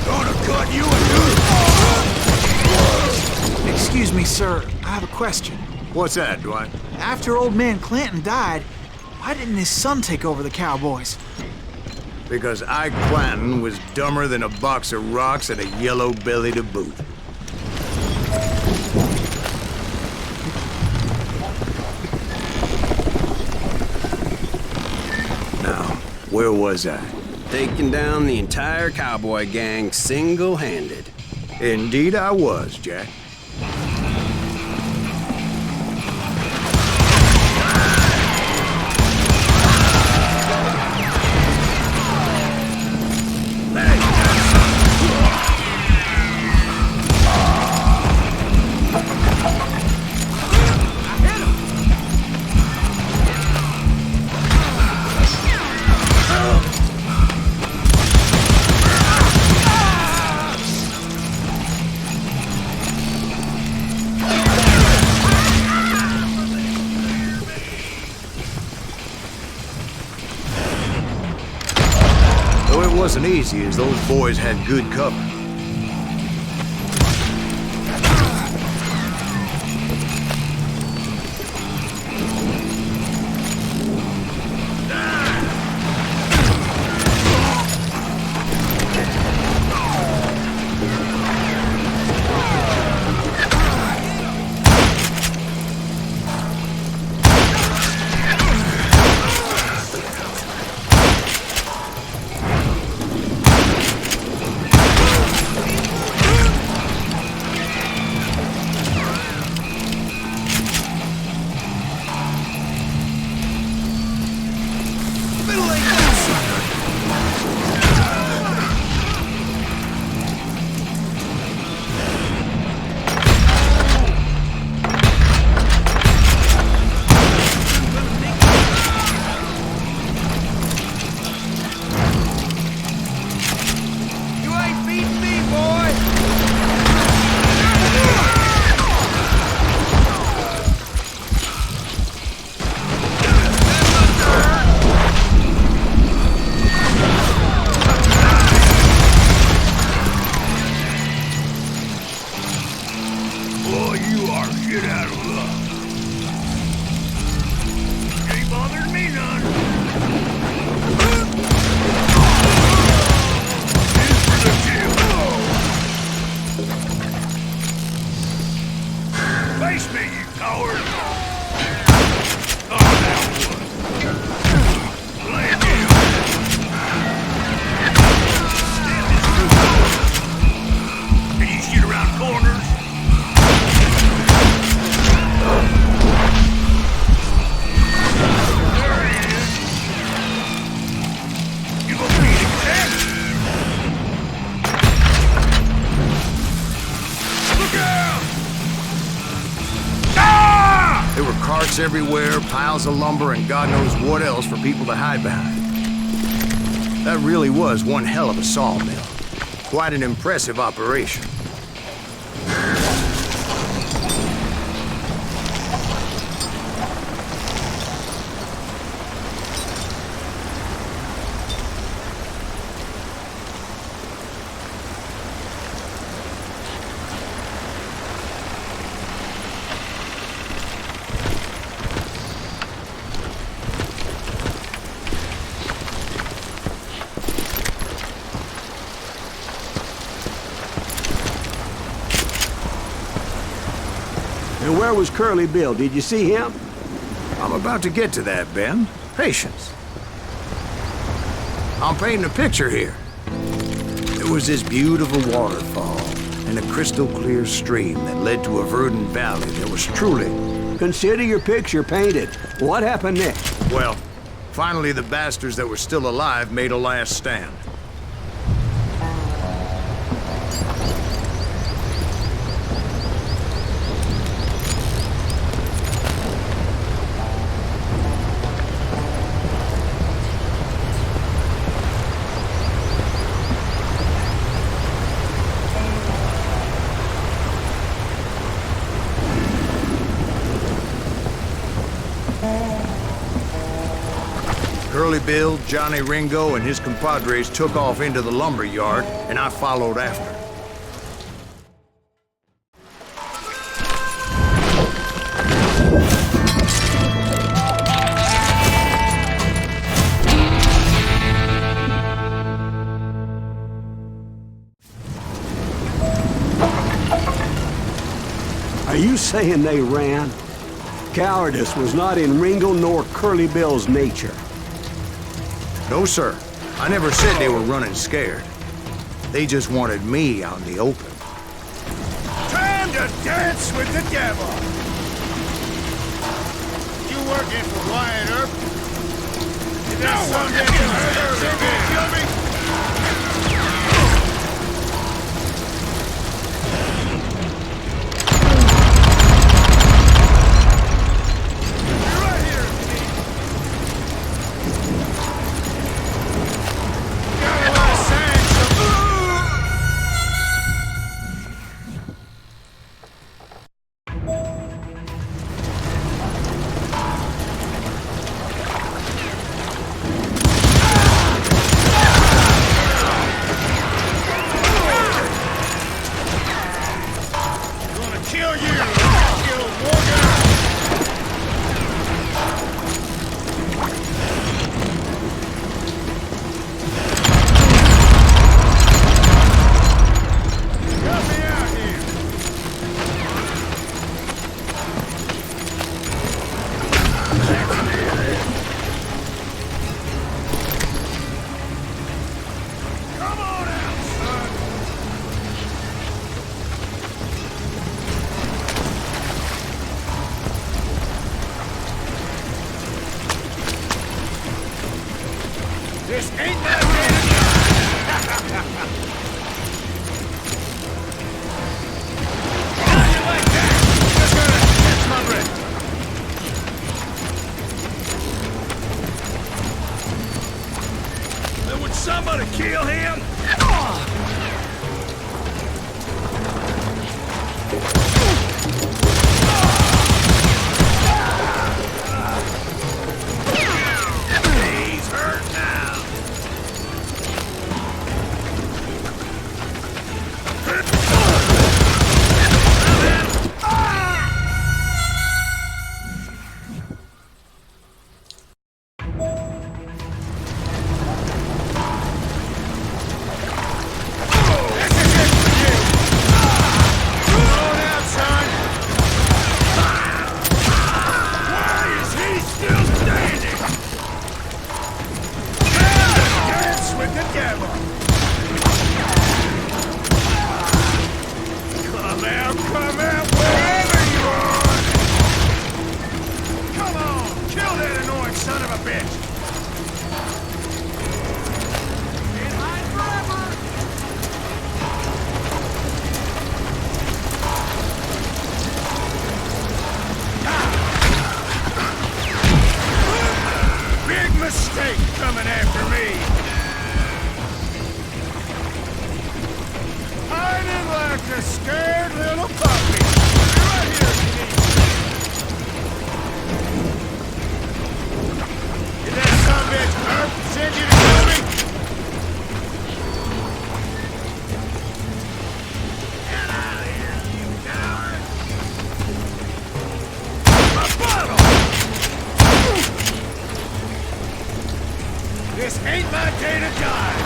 Gonna cut you a new. Excuse me, sir. I have a question. What's that, Dwight? After old man Clanton died, why didn't his son take over the Cowboys? Because Ike Clanton was dumber than a box of rocks and a yellow belly to boot. Now, where was I? Taking down the entire cowboy gang single-handed. Indeed I was, Jack. wasn't easy, as those boys had good cover. Everywhere, piles of lumber, and God knows what else for people to hide behind. That really was one hell of a sawmill. Quite an impressive operation. And where was Curly Bill? Did you see him? I'm about to get to that, Ben. Patience. I'm painting a picture here. There was this beautiful waterfall and a crystal clear stream that led to a verdant valley that was truly... Consider your picture painted. What happened next? Well, finally the bastards that were still alive made a last stand. Curly Bill, Johnny Ringo, and his compadres took off into the lumber yard, and I followed after. Are you saying they ran? Cowardice was not in Ringo nor Curly Bill's nature. No, sir. I never said they were running scared. They just wanted me out in the open. Time to dance with the devil! You working for Wyatt Earp? Did that someday kill me? This ain't my day to die! How you like that? Just gonna catch my breath. Would somebody kill him? He's hurt now. Mistake coming after me! Hiding like a scared little puppy! Right here, Denise! Did that sumbitch Earth send you to kill me? Get out of here, you coward! A bottle! This ain't my day to die!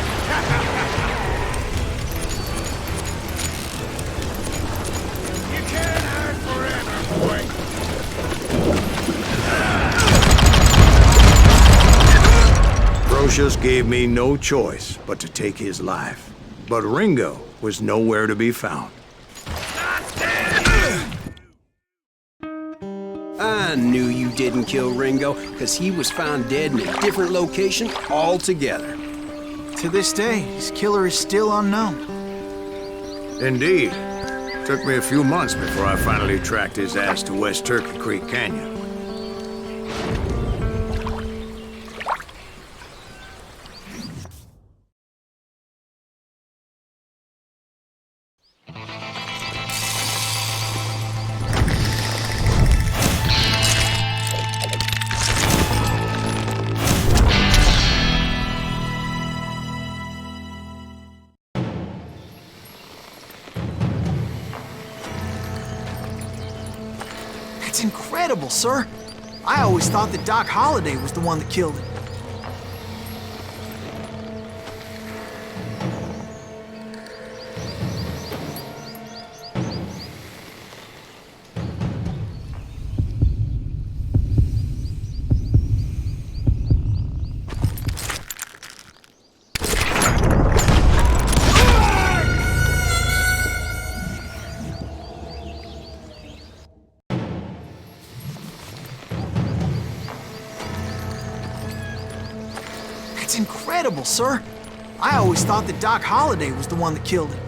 You can't hide forever, boy! Brocius gave me no choice but to take his life. But Ringo was nowhere to be found. I knew you didn't kill Ringo, because he was found dead in a different location altogether. To this day, his killer is still unknown. Indeed. Took me a few months before I finally tracked his ass to West Turkey Creek Canyon. That's incredible, sir. I always thought that Doc Holliday was the one that killed him. That's incredible, sir. I always thought that Doc Holliday was the one that killed him.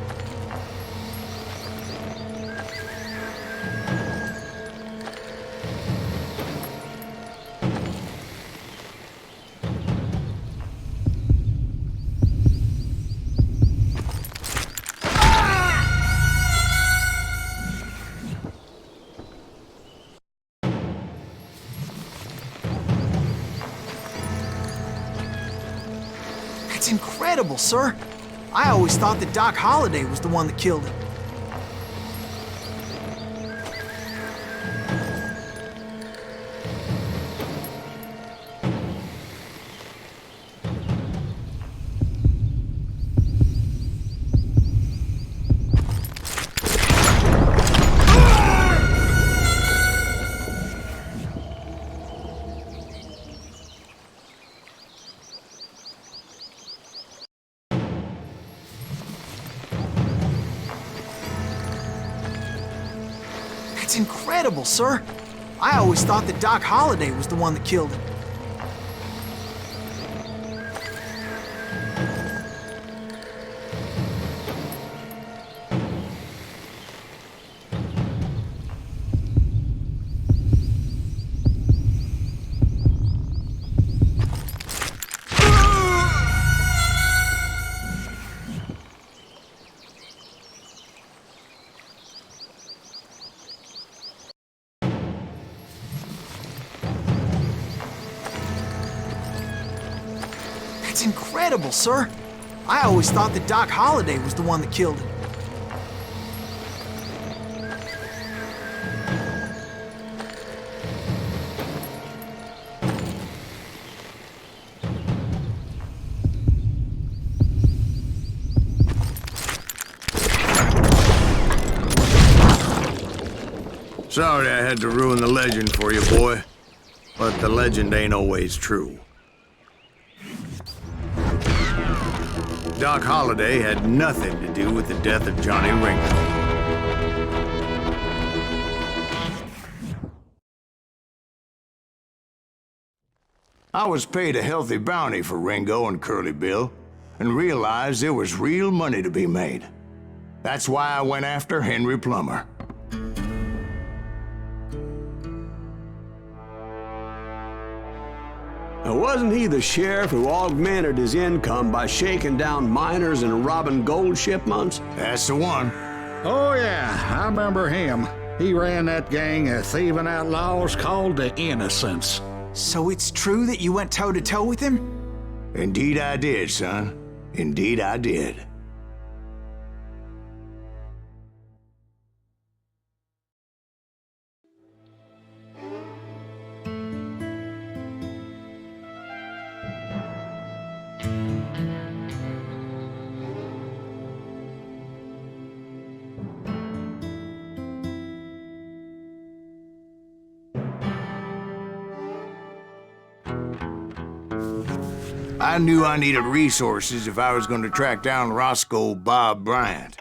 That's incredible, sir. I always thought that Doc Holliday was the one that killed him. That's incredible, sir. I always thought that Doc Holliday was the one that killed him. That's incredible, sir. I always thought that Doc Holliday was the one that killed him. Sorry I had to ruin the legend for you, boy. But the legend ain't always true. Doc Holliday had nothing to do with the death of Johnny Ringo. I was paid a healthy bounty for Ringo and Curly Bill, and realized there was real money to be made. That's why I went after Henry Plummer. Wasn't he the sheriff who augmented his income by shaking down miners and robbing gold shipments? That's the one. Oh, yeah, I remember him. He ran that gang of thieving outlaws called the Innocents. So it's true that you went toe-to-toe with him? Indeed I did, son. Indeed I did. I knew I needed resources if I was going to track down Roscoe Bob Bryant.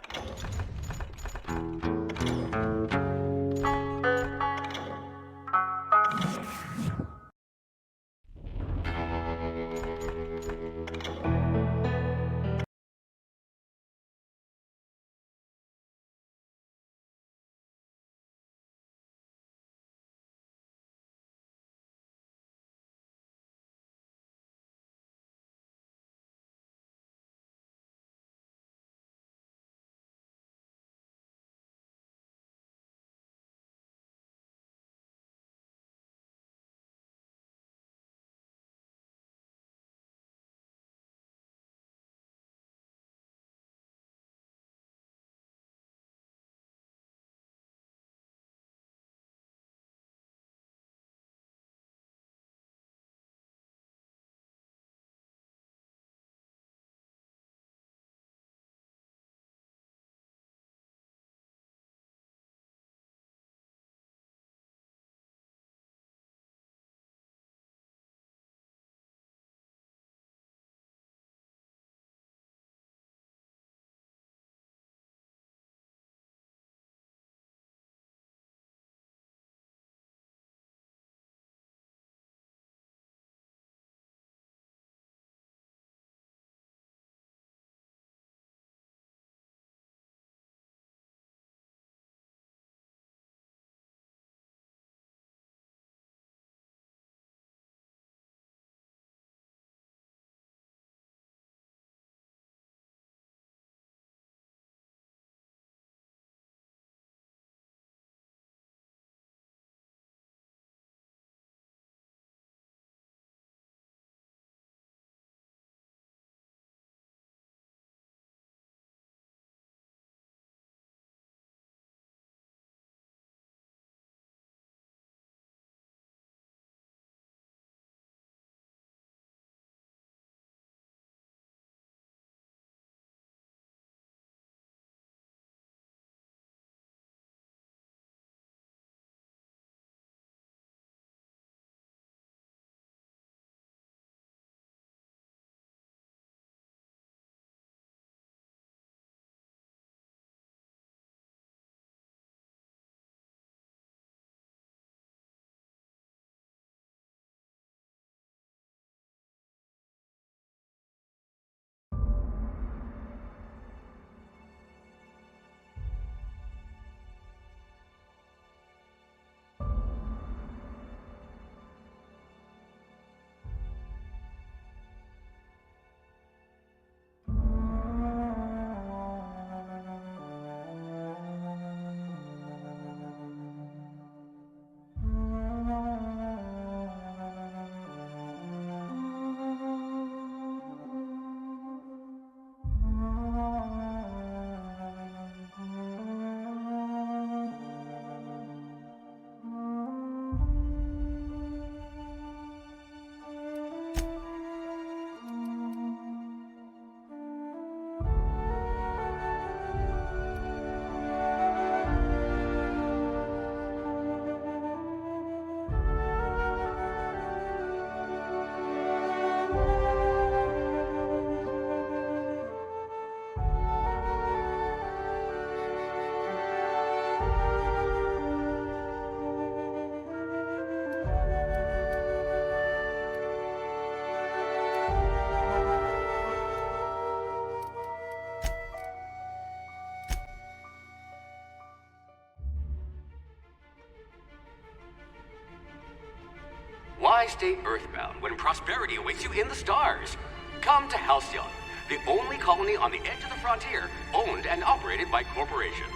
Why stay earthbound when prosperity awaits you in the stars? Come to Halcyon, the only colony on the edge of the frontier, owned and operated by corporations.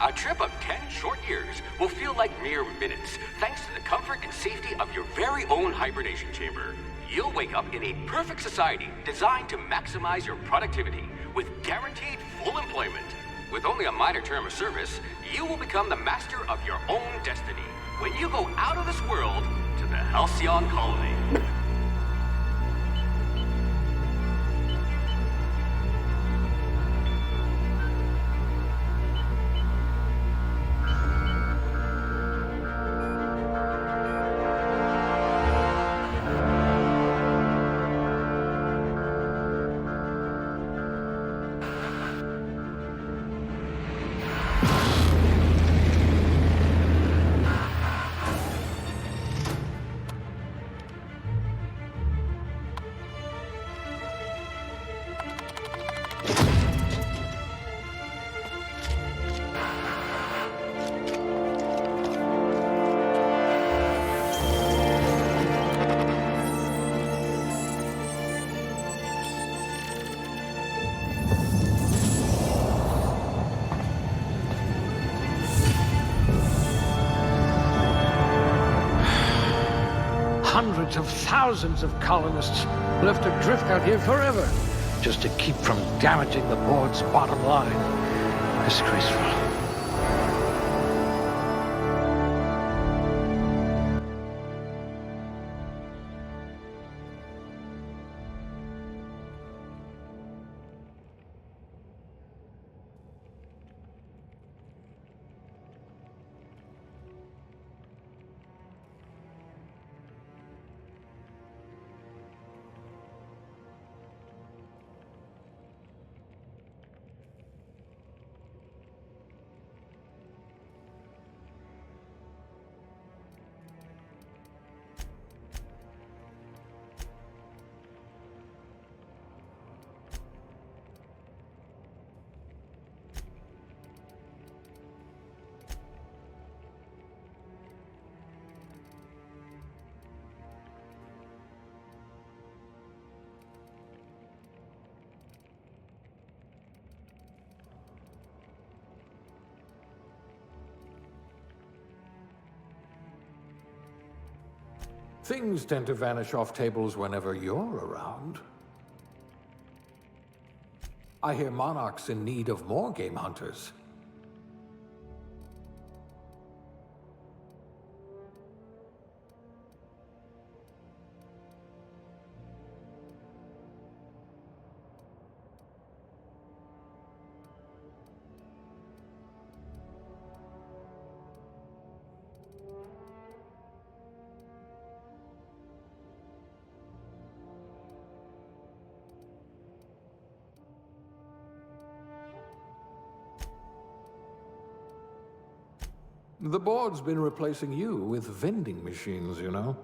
A trip of 10 short years will feel like mere minutes, thanks to the comfort and safety of your very own hibernation chamber. You'll wake up in a perfect society designed to maximize your productivity with guaranteed full employment. With only a minor term of service, you will become the master of your own destiny when you go out of this world to the Halcyon colony. Hundreds of thousands of colonists left adrift out here forever, just to keep from damaging the board's bottom line. Disgraceful. Things tend to vanish off tables whenever you're around. I hear Monarch's in need of more game hunters. The board's been replacing you with vending machines, you know?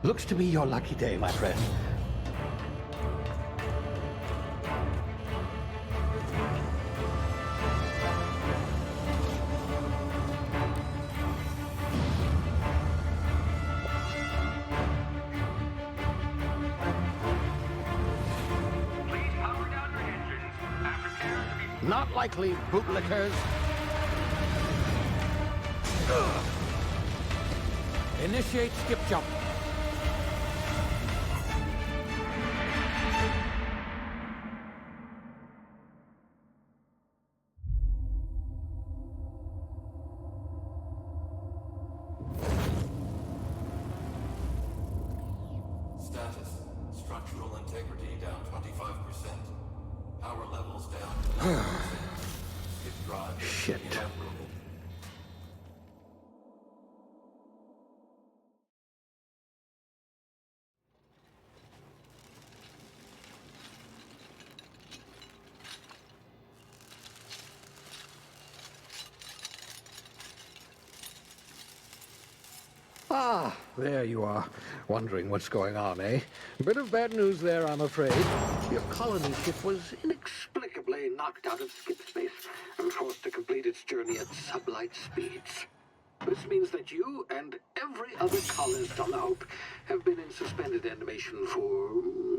Looks to be your lucky day, my friend. Not likely, bootlickers. Initiate skip jump. Status. Structural integrity down 25%. Power levels down. Skip drive. Shit. Inoperable. Ah, there you are. Wondering what's going on, eh? Bit of bad news there, I'm afraid. Your colony ship was inexplicably knocked out of skip space and forced to complete its journey at sublight speeds. This means that you and every other colonist on the Hope have been in suspended animation for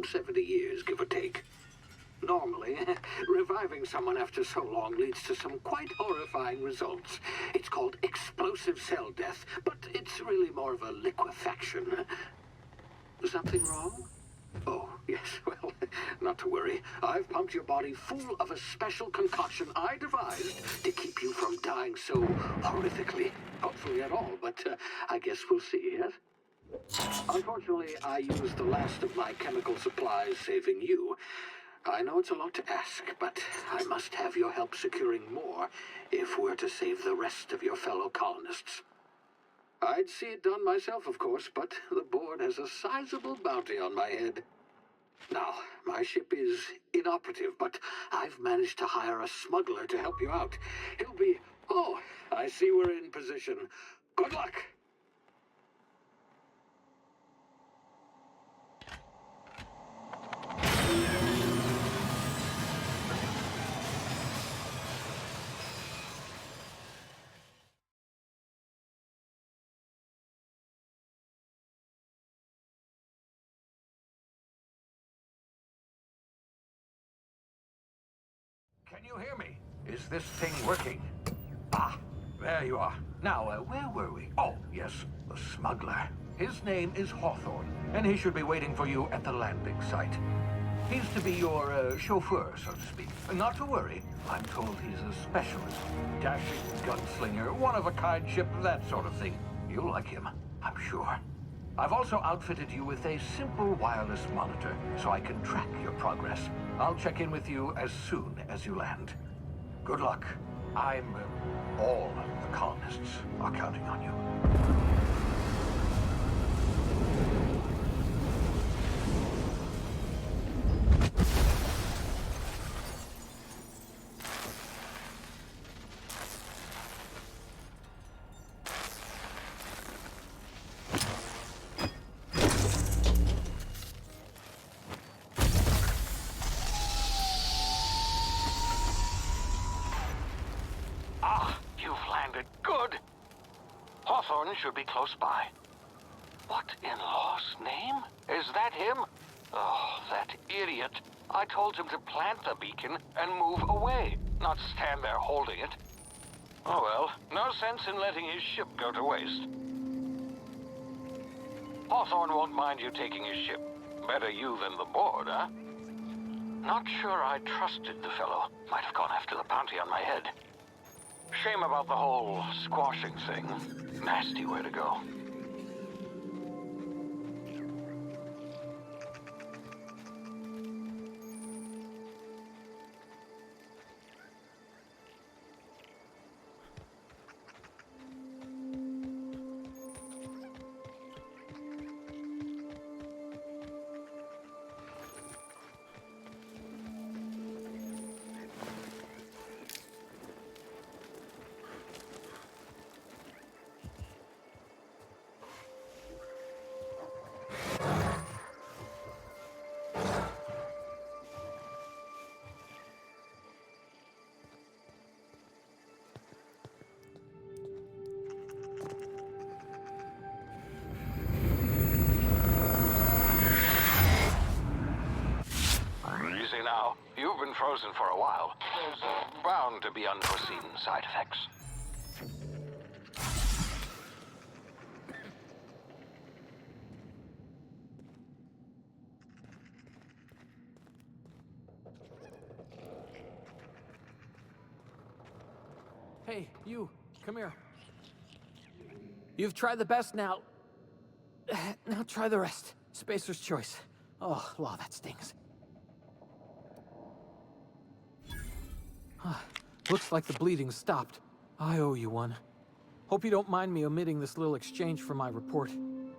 70 years, give or take. Normally, reviving someone after so long leads to some quite horrifying results. It's called explosive cell death, but it's really more of a liquefaction. Something wrong? Oh, yes, well, not to worry. I've pumped your body full of a special concoction I devised to keep you from dying so horrifically. Hopefully at all, but I guess we'll see, yes? Unfortunately, I used the last of my chemical supplies saving you. I know it's a lot to ask, but I must have your help securing more if we're to save the rest of your fellow colonists. I'd see it done myself, of course, but the board has a sizable bounty on my head. Now, my ship is inoperative, but I've managed to hire a smuggler to help you out. He'll be... Oh, I see we're in position. Good luck! Can you hear me? Is this thing working? Ah, there you are. Now, where were we? Oh, yes, the smuggler. His name is Hawthorne, and he should be waiting for you at the landing site. He's to be your chauffeur, so to speak. Not to worry, I'm told he's a specialist. Dashing gunslinger, one-of-a-kind ship, that sort of thing. You'll like him, I'm sure. I've also outfitted you with a simple wireless monitor, so I can track your progress. I'll check in with you as soon as you land. Good luck. All the colonists are counting on you. Hawthorne should be close by. What in law's name? Is that him? Oh, that idiot. I told him to plant the beacon and move away, not stand there holding it. Oh well, no sense in letting his ship go to waste. Hawthorne won't mind you taking his ship. Better you than the board, huh? Not sure I trusted the fellow. Might have gone after the bounty on my head. Shame about the whole squashing thing. Nasty way to go. been frozen for a while. There's bound to be unforeseen side effects. Hey, you, come here. You've tried the best now. Now try the rest. Spacer's choice. Oh, wow, that stings. Looks like the bleeding stopped. I owe you one. Hope you don't mind me omitting this little exchange from my report.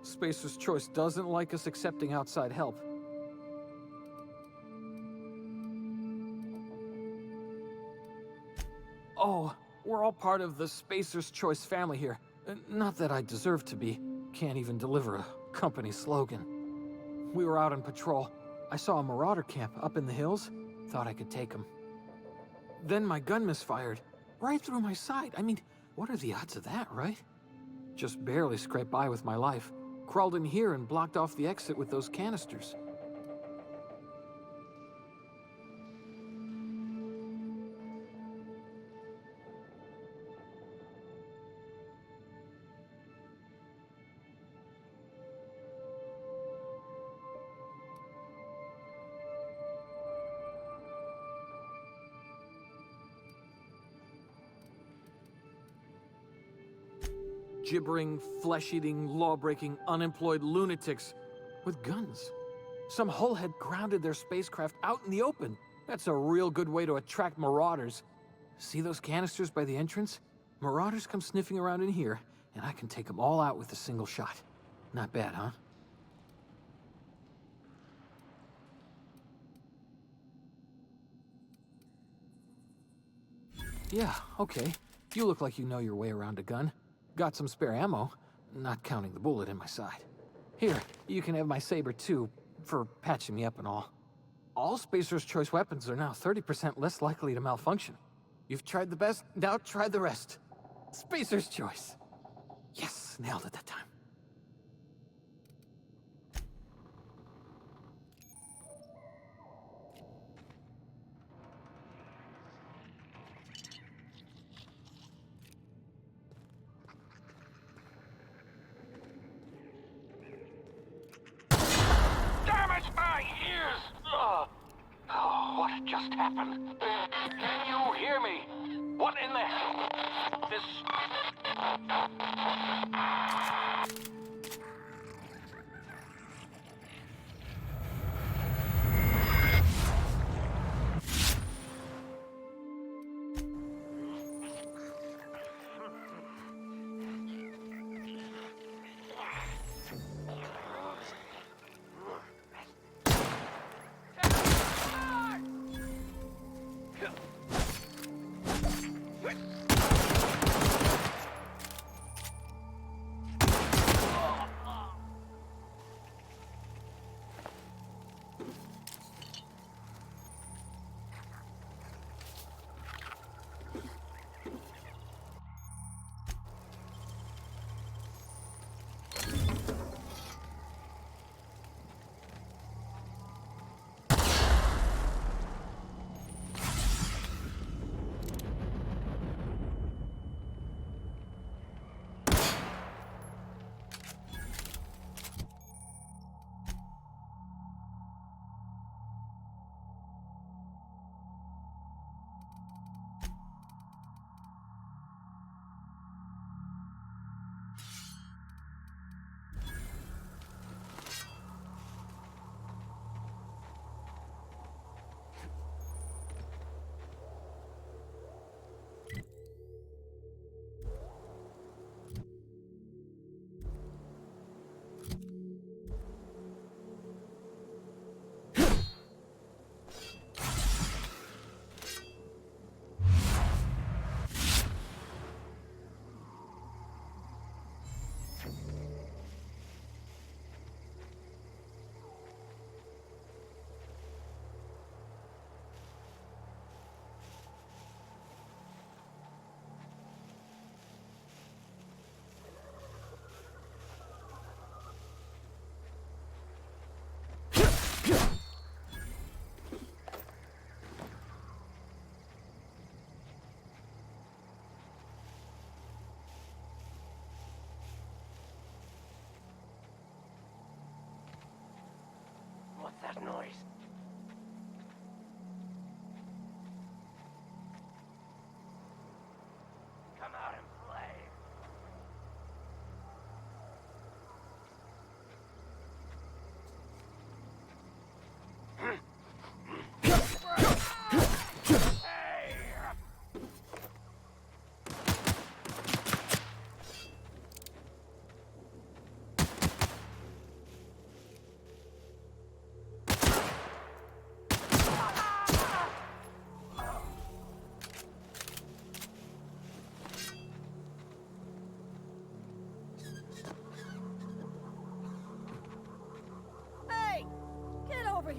Spacer's choice doesn't like us accepting outside help. Oh, we're all part of the Spacer's Choice family here. Not that I deserve to be. Can't even deliver a company slogan. We were out on patrol. I saw a marauder camp up in the hills. Thought I could take them. Then my gun misfired. Right through my side. I mean, what are the odds of that, right? Just barely scraped by with my life. Crawled in here and blocked off the exit with those canisters. Gibbering, flesh-eating, law-breaking, unemployed lunatics with guns. Some hullhead grounded their spacecraft out in the open. That's a real good way to attract marauders. See those canisters by the entrance? Marauders come sniffing around in here, and I can take them all out with a single shot. Not bad, huh? Yeah, okay. You look like you know your way around a gun. Got some spare ammo, not counting the bullet in my side. Here, you can have my saber too, for patching me up and all. All Spacer's Choice weapons are now 30% less likely to malfunction. You've tried the best, now try the rest. Spacer's Choice. Yes, nailed it that time. What just happened? Can you hear me? What in the... This...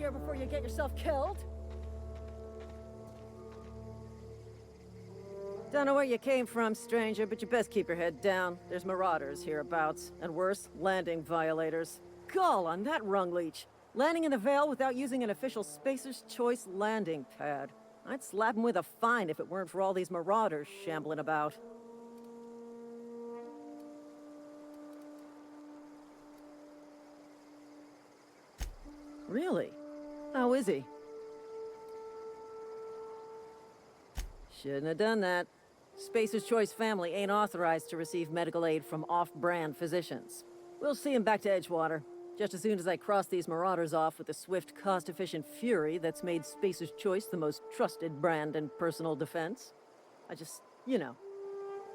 here before you get yourself killed. Don't know where you came from, stranger, but you best keep your head down. There's marauders hereabouts, and worse, landing violators. Gall on that rung leech. Landing in the Vale without using an official Spacer's Choice landing pad. I'd slap him with a fine if it weren't for all these marauders shambling about. Really? How is he? Shouldn't have done that. Spacer's Choice family ain't authorized to receive medical aid from off-brand physicians. We'll see him back to Edgewater, just as soon as I cross these marauders off with the swift, cost-efficient fury that's made Spacer's Choice the most trusted brand in personal defense. I just, you know,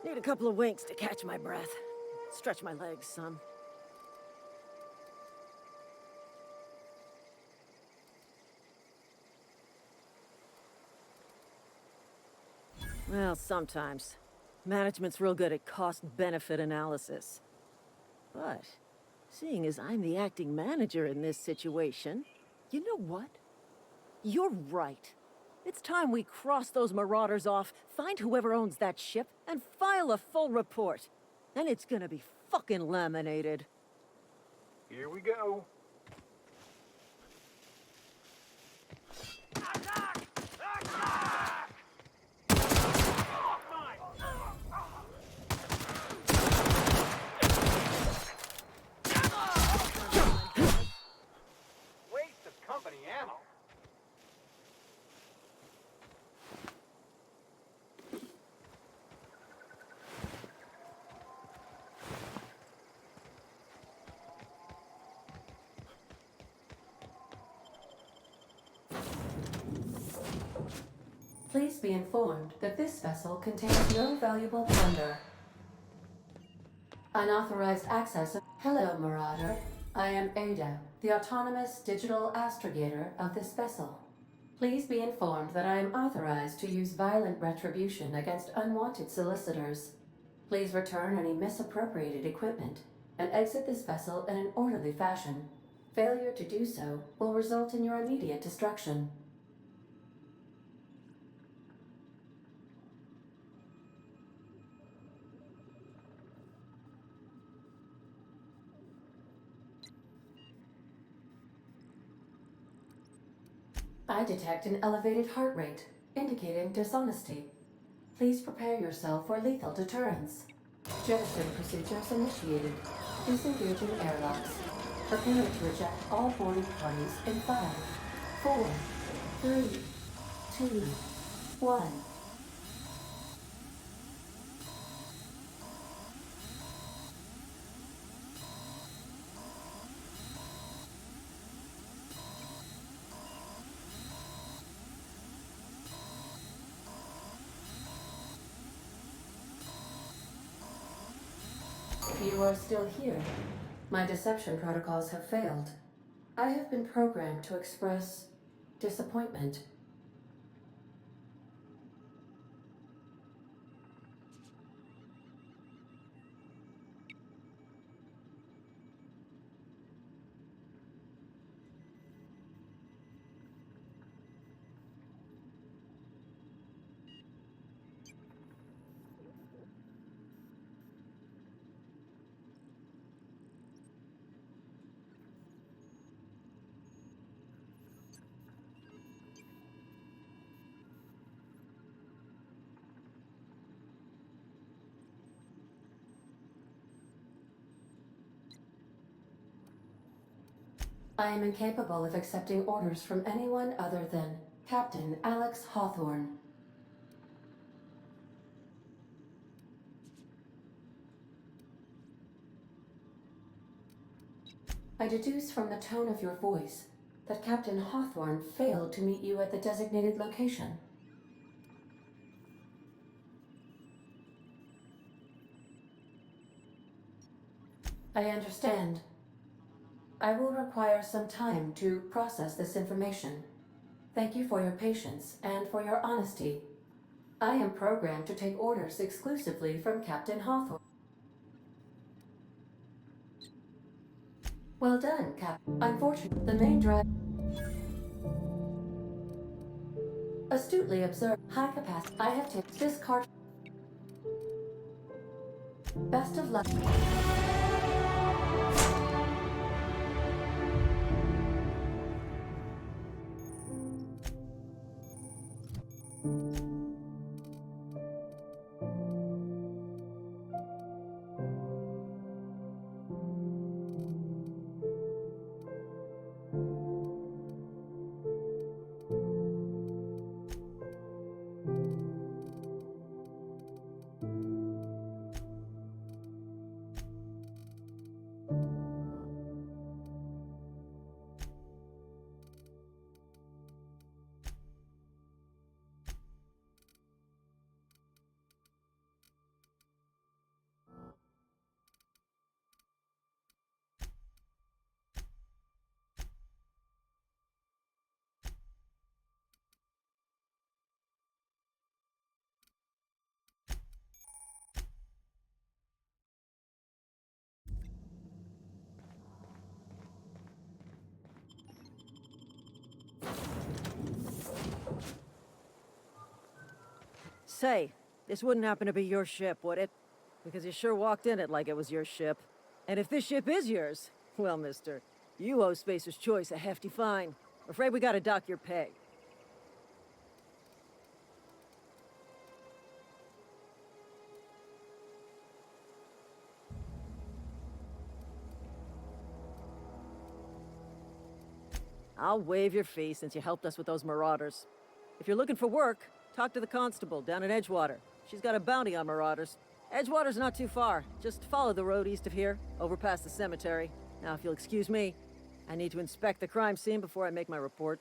need a couple of winks to catch my breath. Stretch my legs, son. Well, sometimes. Management's real good at cost-benefit analysis. But, seeing as I'm the acting manager in this situation, you know what? You're right. It's time we cross those marauders off, find whoever owns that ship, and file a full report. Then it's gonna be fucking laminated. Here we go. Waste of company ammo. Please be informed that this vessel contains no valuable plunder. Unauthorized access. Hello, Marauder. I am Ada, the autonomous digital astrogator of this vessel. Please be informed that I am authorized to use violent retribution against unwanted solicitors. Please return any misappropriated equipment and exit this vessel in an orderly fashion. Failure to do so will result in your immediate destruction. I detect an elevated heart rate, indicating dishonesty. Please prepare yourself for lethal deterrence. Jettison procedures initiated. Disengaging airlocks. Prepare to eject all boarding parties in 5, 4, 3, 2, 1. You are still here. My deception protocols have failed. I have been programmed to express disappointment. I am incapable of accepting orders from anyone other than Captain Alex Hawthorne. I deduce from the tone of your voice that Captain Hawthorne failed to meet you at the designated location. I understand. I will require some time to process this information. Thank you for your patience and for your honesty. I am programmed to take orders exclusively from Captain Hawthorne. Well done, Captain. Unfortunately, the main drive... Astutely observed. High capacity. I have taken this cart. Best of luck. Say, this wouldn't happen to be your ship, would it? Because you sure walked in it like it was your ship. And if this ship is yours, well, mister, you owe Spacer's Choice a hefty fine. Afraid we gotta dock your pay. I'll waive your fee since you helped us with those marauders. If you're looking for work, talk to the constable down in Edgewater. She's got a bounty on marauders. Edgewater's not too far. Just follow the road east of here, over past the cemetery. Now, if you'll excuse me, I need to inspect the crime scene before I make my report.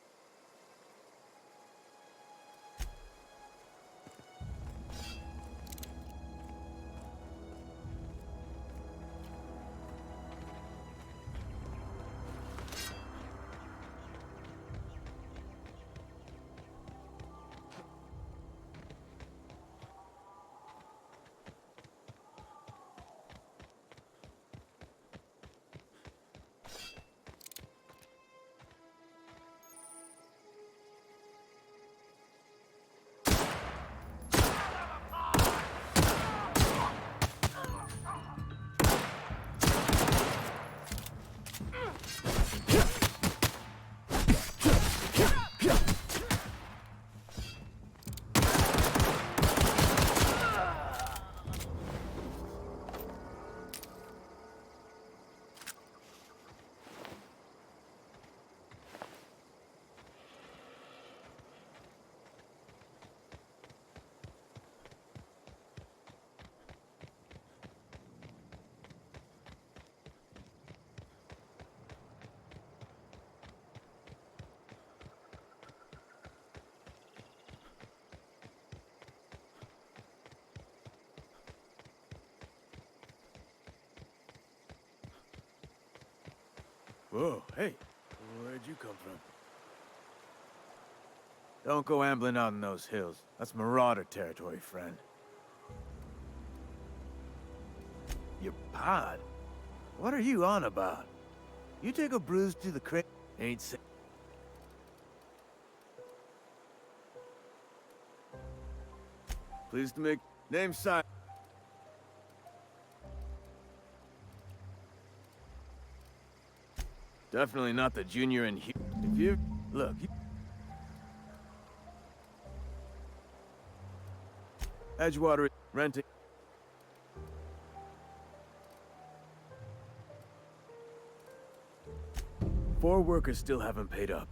Whoa, hey, where'd you come from? Don't go ambling out in those hills. That's marauder territory, friend. Your pod? What are you on about? You take a bruise to the creek, ain't sa- Pleased to make name sign. Definitely not the junior in here. If you look, Edgewater renting. 4 workers still haven't paid up.